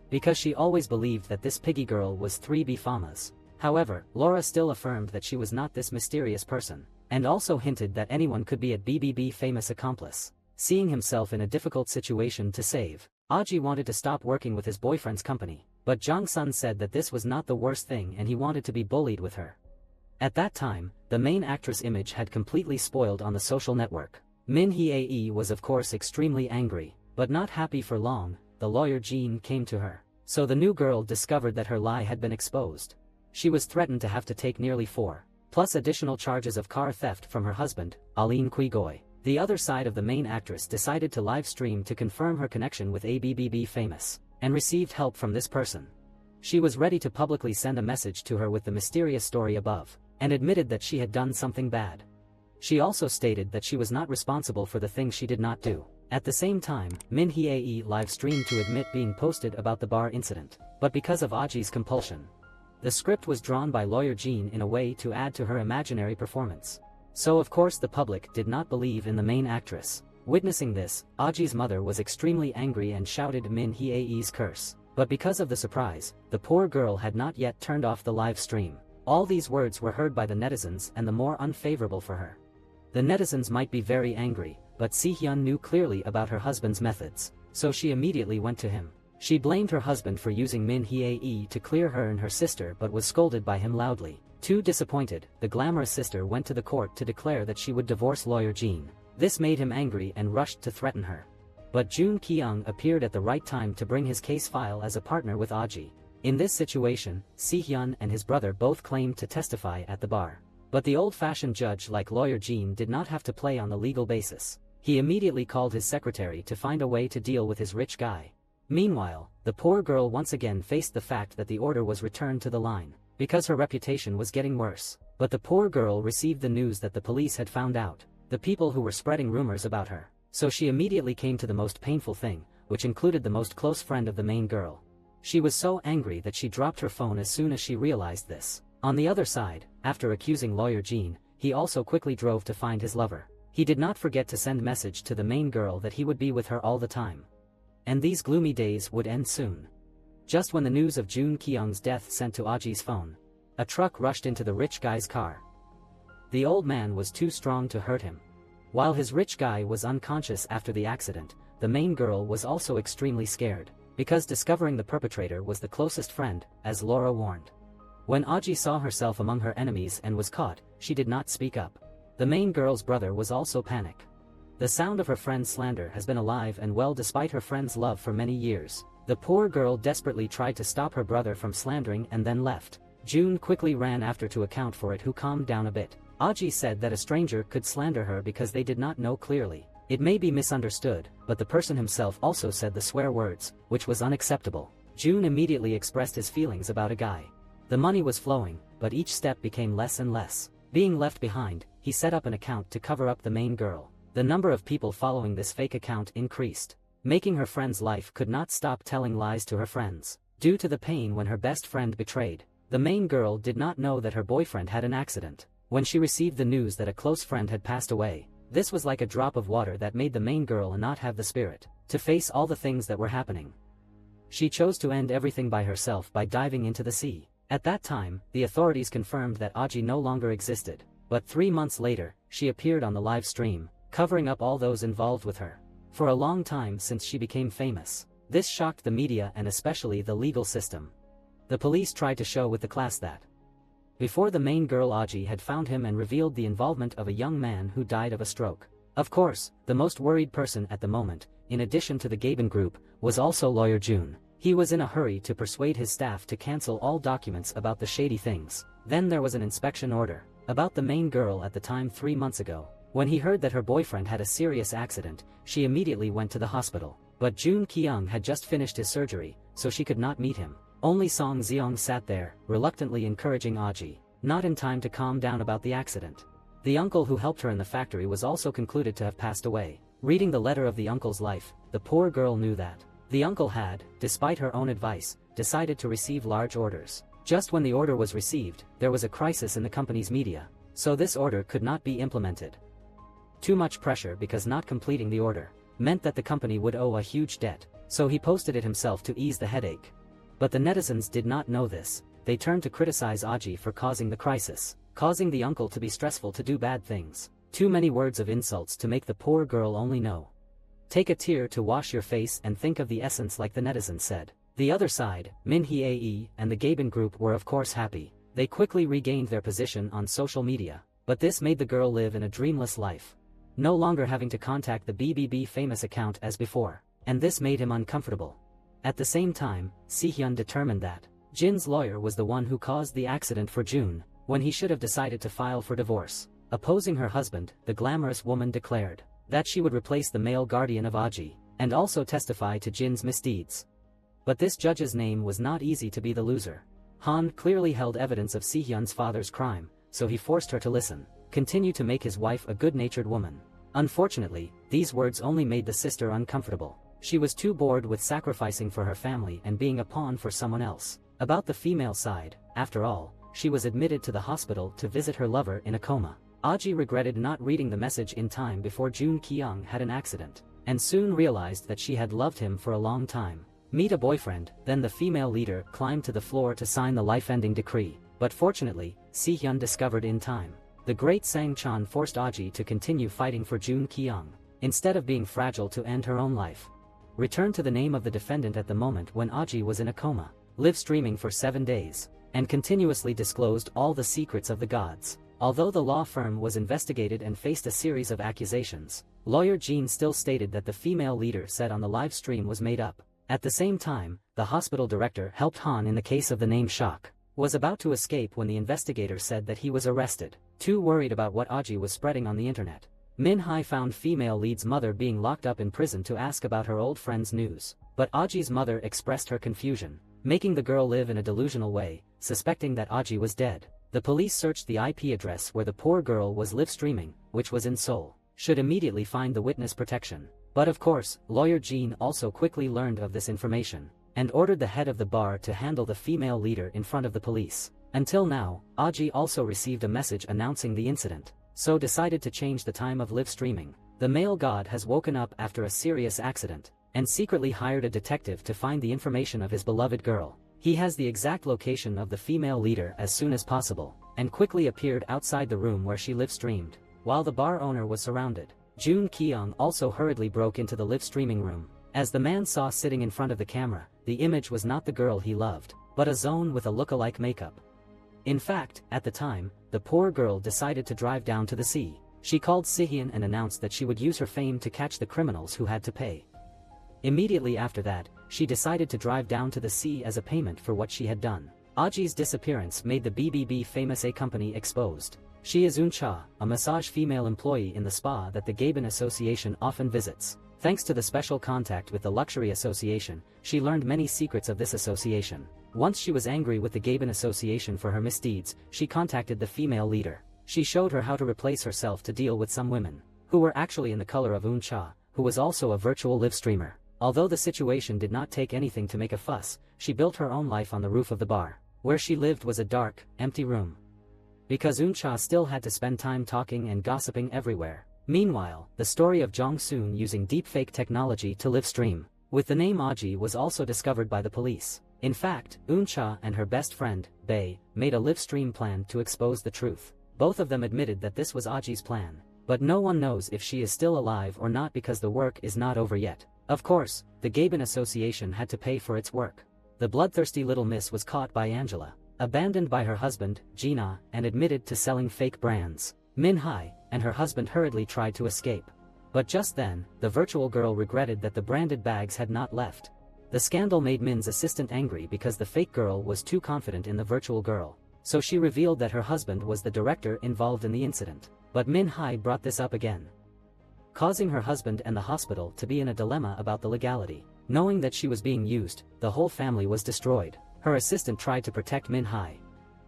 Because she always believed that this piggy girl was 3B Famas. However, Laura still affirmed that she was not this mysterious person, and also hinted that anyone could be a BBB Famous accomplice. Seeing himself in a difficult situation to save, Aji wanted to stop working with his boyfriend's company, but Jong Sun said that this was not the worst thing and he wanted to be bullied with her. At that time, the main actress' image had completely spoiled on the social network. Min Hye was of course extremely angry, but not happy for long. The lawyer Jean came to her. So the new girl discovered that her lie had been exposed. She was threatened to have to take nearly 4+ additional charges of car theft from her husband, Aline Quigoy. The other side of the main actress decided to live stream to confirm her connection with BBB Famous, and received help from this person. She was ready to publicly send a message to her with the mysterious story above, and admitted that she had done something bad. She also stated that she was not responsible for the things she did not do. At the same time, Min Hye live streamed to admit being posted about the bar incident, but because of Aji's compulsion. The script was drawn by lawyer Jean in a way to add to her imaginary performance. So of course the public did not believe in the main actress. Witnessing this, Aji's mother was extremely angry and shouted Min Hye's curse. But because of the surprise, the poor girl had not yet turned off the live stream. All these words were heard by the netizens and the more unfavorable for her. The netizens might be very angry, but Si-hyun knew clearly about her husband's methods, so she immediately went to him. She blamed her husband for using Min Hye to clear her and her sister but was scolded by him loudly. Too disappointed, the glamorous sister went to the court to declare that she would divorce lawyer Jean. This made him angry and rushed to threaten her. But Jun Kyung appeared at the right time to bring his case file as a partner with Aji. In this situation, Si-hyun and his brother both claimed to testify at the bar. But the old-fashioned judge like lawyer Jean did not have to play on the legal basis. He immediately called his secretary to find a way to deal with his rich guy. Meanwhile, the poor girl once again faced the fact that the order was returned to the line, because her reputation was getting worse. But the poor girl received the news that the police had found out, the people who were spreading rumors about her. So she immediately came to the most painful thing, which included the most close friend of the main girl. She was so angry that she dropped her phone as soon as she realized this. On the other side, after accusing lawyer Jean, he also quickly drove to find his lover. He did not forget to send message to the main girl that he would be with her all the time. And these gloomy days would end soon. Just when the news of Jun Kyung's death sent to Aji's phone, a truck rushed into the rich guy's car. The old man was too strong to hurt him. While his rich guy was unconscious after the accident, the main girl was also extremely scared, because discovering the perpetrator was the closest friend, as Laura warned. When Aji saw herself among her enemies and was caught, she did not speak up. The main girl's brother was also panic. The sound of her friend's slander has been alive and well despite her friend's love for many years. The poor girl desperately tried to stop her brother from slandering and then left. June quickly ran after to account for it, who calmed down a bit. Aji said that a stranger could slander her because they did not know clearly. It may be misunderstood, but the person himself also said the swear words, which was unacceptable. June immediately expressed his feelings about a guy. The money was flowing, but each step became less and less. Being left behind, he set up an account to cover up the main girl. The number of people following this fake account increased, making her friend's life could not stop telling lies to her friends. Due to the pain when her best friend betrayed, the main girl did not know that her boyfriend had an accident. When she received the news that a close friend had passed away, this was like a drop of water that made the main girl not have the spirit to face all the things that were happening. She chose to end everything by herself by diving into the sea. At that time, the authorities confirmed that Aji no longer existed, but 3 months later, she appeared on the live stream, covering up all those involved with her. For a long time since she became famous, this shocked the media and especially the legal system. The police tried to show with the class that before the main girl Aji had found him and revealed the involvement of a young man who died of a stroke. Of course, the most worried person at the moment, in addition to the Gaben Group, was also lawyer June. He was in a hurry to persuade his staff to cancel all documents about the shady things. Then there was an inspection order about the main girl at the time 3 months ago. When he heard that her boyfriend had a serious accident, she immediately went to the hospital. But Jun Kyung had just finished his surgery, so she could not meet him. Only Song Zeong sat there, reluctantly encouraging Aji, not in time to calm down about the accident. The uncle who helped her in the factory was also concluded to have passed away. Reading the letter of the uncle's life, the poor girl knew that the uncle had, despite her own advice, decided to receive large orders. Just when the order was received, there was a crisis in the company's media, so this order could not be implemented. Too much pressure because not completing the order meant that the company would owe a huge debt, so he posted it himself to ease the headache. But the netizens did not know this. They turned to criticize Aji for causing the crisis, causing the uncle to be stressful to do bad things. Too many words of insults to make the poor girl only know. Take a tear to wash your face and think of the essence, like the netizens said. The other side, Min Hye and the Gaben Group were of course happy. They quickly regained their position on social media, but this made the girl live in a dreamless life, no longer having to contact the BBB famous account as before, and this made him uncomfortable. At the same time, Si-hyun determined that Jin's lawyer was the one who caused the accident for June, when he should have decided to file for divorce. Opposing her husband, the glamorous woman declared that she would replace the male guardian of Aji, and also testify to Jin's misdeeds. But this judge's name was not easy to be the loser. Han clearly held evidence of Si-hyun's father's crime, so he forced her to listen, continue to make his wife a good-natured woman. Unfortunately, these words only made the sister uncomfortable. She was too bored with sacrificing for her family and being a pawn for someone else. About the female side, after all, she was admitted to the hospital to visit her lover in a coma. Aji regretted not reading the message in time before Jun Kyung had an accident, and soon realized that she had loved him for a long time. Meet a boyfriend. Then the female leader climbed to the floor to sign the life-ending decree, but fortunately, Si-hyun discovered in time. The great Sang-chan forced Aji to continue fighting for Jun Kyung, instead of being fragile to end her own life. Return to the name of the defendant at the moment when Aji was in a coma, live streaming for 7 days, and continuously disclosed all the secrets of the gods. Although the law firm was investigated and faced a series of accusations, lawyer Jean still stated that the female leader said on the live stream was made up. At the same time, the hospital director helped Han in the case of the name Shock, was about to escape when the investigator said that he was arrested, too worried about what Aji was spreading on the internet. Min Hai found female lead's mother being locked up in prison to ask about her old friend's news, but Aji's mother expressed her confusion, making the girl live in a delusional way, suspecting that Aji was dead. The police searched the IP address where the poor girl was live streaming, which was in Seoul, should immediately find the witness protection. But of course, lawyer Jean also quickly learned of this information, and ordered the head of the bar to handle the female leader in front of the police. Until now, Aji also received a message announcing the incident, so decided to change the time of live streaming. The male god has woken up after a serious accident, and secretly hired a detective to find the information of his beloved girl. He has the exact location of the female leader as soon as possible, and quickly appeared outside the room where she live streamed, while the bar owner was surrounded. Jun Kyung also hurriedly broke into the live streaming room. As the man saw sitting in front of the camera, the image was not the girl he loved, but a zone with a look-alike makeup. In fact, at the time, the poor girl decided to drive down to the sea. She called Si-hyun and announced that she would use her fame to catch the criminals who had to pay. Immediately after that, she decided to drive down to the sea as a payment for what she had done. Aji's disappearance made the BBB famous A company exposed. She is Eun-cha, a massage female employee in the spa that the Gaben Association often visits. Thanks to the special contact with the Luxury Association, she learned many secrets of this association. Once she was angry with the Gaben Association for her misdeeds, she contacted the female leader. She showed her how to replace herself to deal with some women, who were actually in the color of Eun-cha, who was also a virtual live streamer. Although the situation did not take anything to make a fuss, she built her own life on the roof of the bar. Where she lived was a dark, empty room, because Eun-cha still had to spend time talking and gossiping everywhere. Meanwhile, the story of Jong-soon using deepfake technology to live stream with the name Aji was also discovered by the police. In fact, Eun-cha and her best friend, Bae, made a live stream plan to expose the truth. Both of them admitted that this was Aji's plan, but no one knows if she is still alive or not because the work is not over yet. Of course, the Gaben Association had to pay for its work. The bloodthirsty little miss was caught by Angela, abandoned by her husband, Gina, and admitted to selling fake brands. Min Hai and her husband hurriedly tried to escape, But just then, the virtual girl regretted that the branded bags had not left. The scandal made Min's assistant angry because the fake girl was too confident in the virtual girl. So she revealed that her husband was the director involved in the incident. But Min Hai brought this up again, causing her husband and the hospital to be in a dilemma about the legality. Knowing that she was being used, the whole family was destroyed. Her assistant tried to protect Min Hai.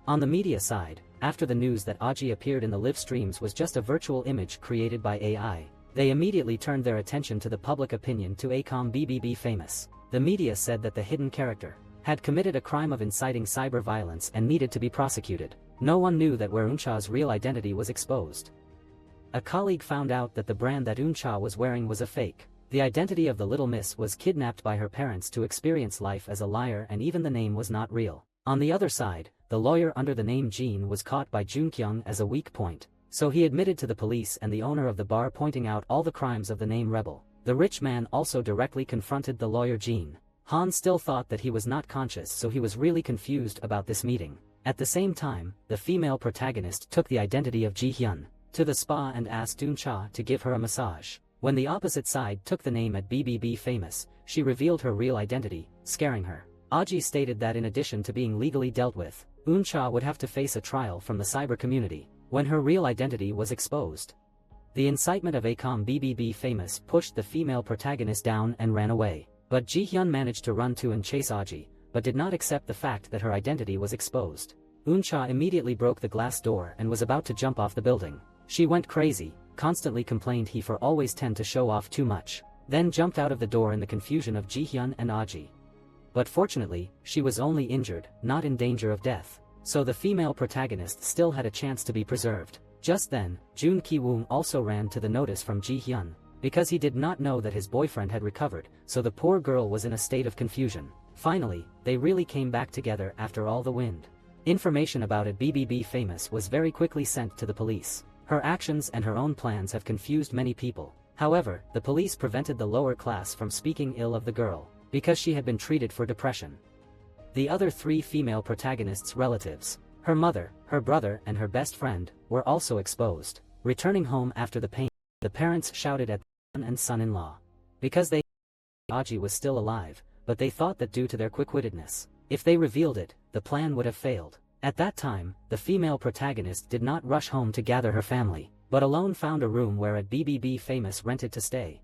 On the media side, after the news that Aji appeared in the live streams was just a virtual image created by AI, they immediately turned their attention to the public opinion to Acom BBB Famous. The media said that the hidden character had committed a crime of inciting cyber violence and needed to be prosecuted. No one knew that where Euncha's real identity was exposed. A colleague found out that the brand that Euncha was wearing was a fake. The identity of the little miss was kidnapped by her parents to experience life as a liar, and even the name was not real. On the other side, the lawyer under the name Jean was caught by Junkyung as a weak point, so he admitted to the police and the owner of the bar, pointing out all the crimes of the name Rebel. The rich man also directly confronted the lawyer Jean. Han still thought that he was not conscious, so he was really confused about this meeting. At the same time, the female protagonist took the identity of Ji Hyun to the spa and asked Euncha to give her a massage. When the opposite side took the name at BBB Famous, she revealed her real identity, scaring her. Aji stated that in addition to being legally dealt with, Euncha would have to face a trial from the cyber community when her real identity was exposed. The incitement of Acom BBB Famous pushed the female protagonist down and ran away. But Ji Hyun managed to run to and chase Aji, but did not accept the fact that her identity was exposed. Euncha immediately broke the glass door and was about to jump off the building. She went crazy, constantly complained he for always tend to show off too much, then jumped out of the door in the confusion of Ji Hyun and Aji. But fortunately, she was only injured, not in danger of death, so the female protagonist still had a chance to be preserved. Just then, Jun Ki-woon also ran to the notice from Ji Hyun, because he did not know that his boyfriend had recovered, so the poor girl was in a state of confusion. Finally, they really came back together after all the wind. Information about it BBB Famous was very quickly sent to the police. Her actions and her own plans have confused many people. However, the police prevented the lower class from speaking ill of the girl, because she had been treated for depression. The other three female protagonists' relatives, her mother, her brother and her best friend, were also exposed. Returning home after the pain, the parents shouted at the son and son-in-law, because they Aji was still alive, but they thought that due to their quick-wittedness, if they revealed it, the plan would have failed. At that time, the female protagonist did not rush home to gather her family, but alone found a room where at BBB Famous rented to stay.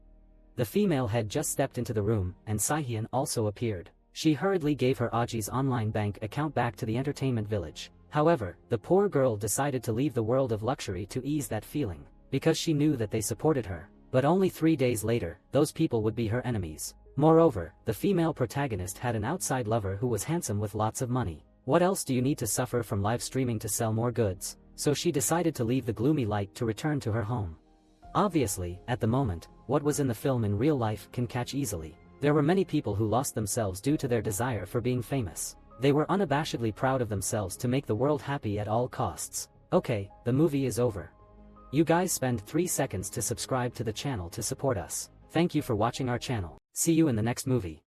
The female had just stepped into the room, and Saihyun also appeared. She hurriedly gave her Aji's online bank account back to the entertainment village. However, the poor girl decided to leave the world of luxury to ease that feeling, because she knew that they supported her. But only 3 days later, those people would be her enemies. Moreover, the female protagonist had an outside lover who was handsome with lots of money. What else do you need to suffer from live streaming to sell more goods? So she decided to leave the gloomy light to return to her home. Obviously, at the moment, what was in the film in real life can catch easily. There were many people who lost themselves due to their desire for being famous. They were unabashedly proud of themselves to make the world happy at all costs. Okay, the movie is over. You guys spend 3 seconds to subscribe to the channel to support us. Thank you for watching our channel. See you in the next movie.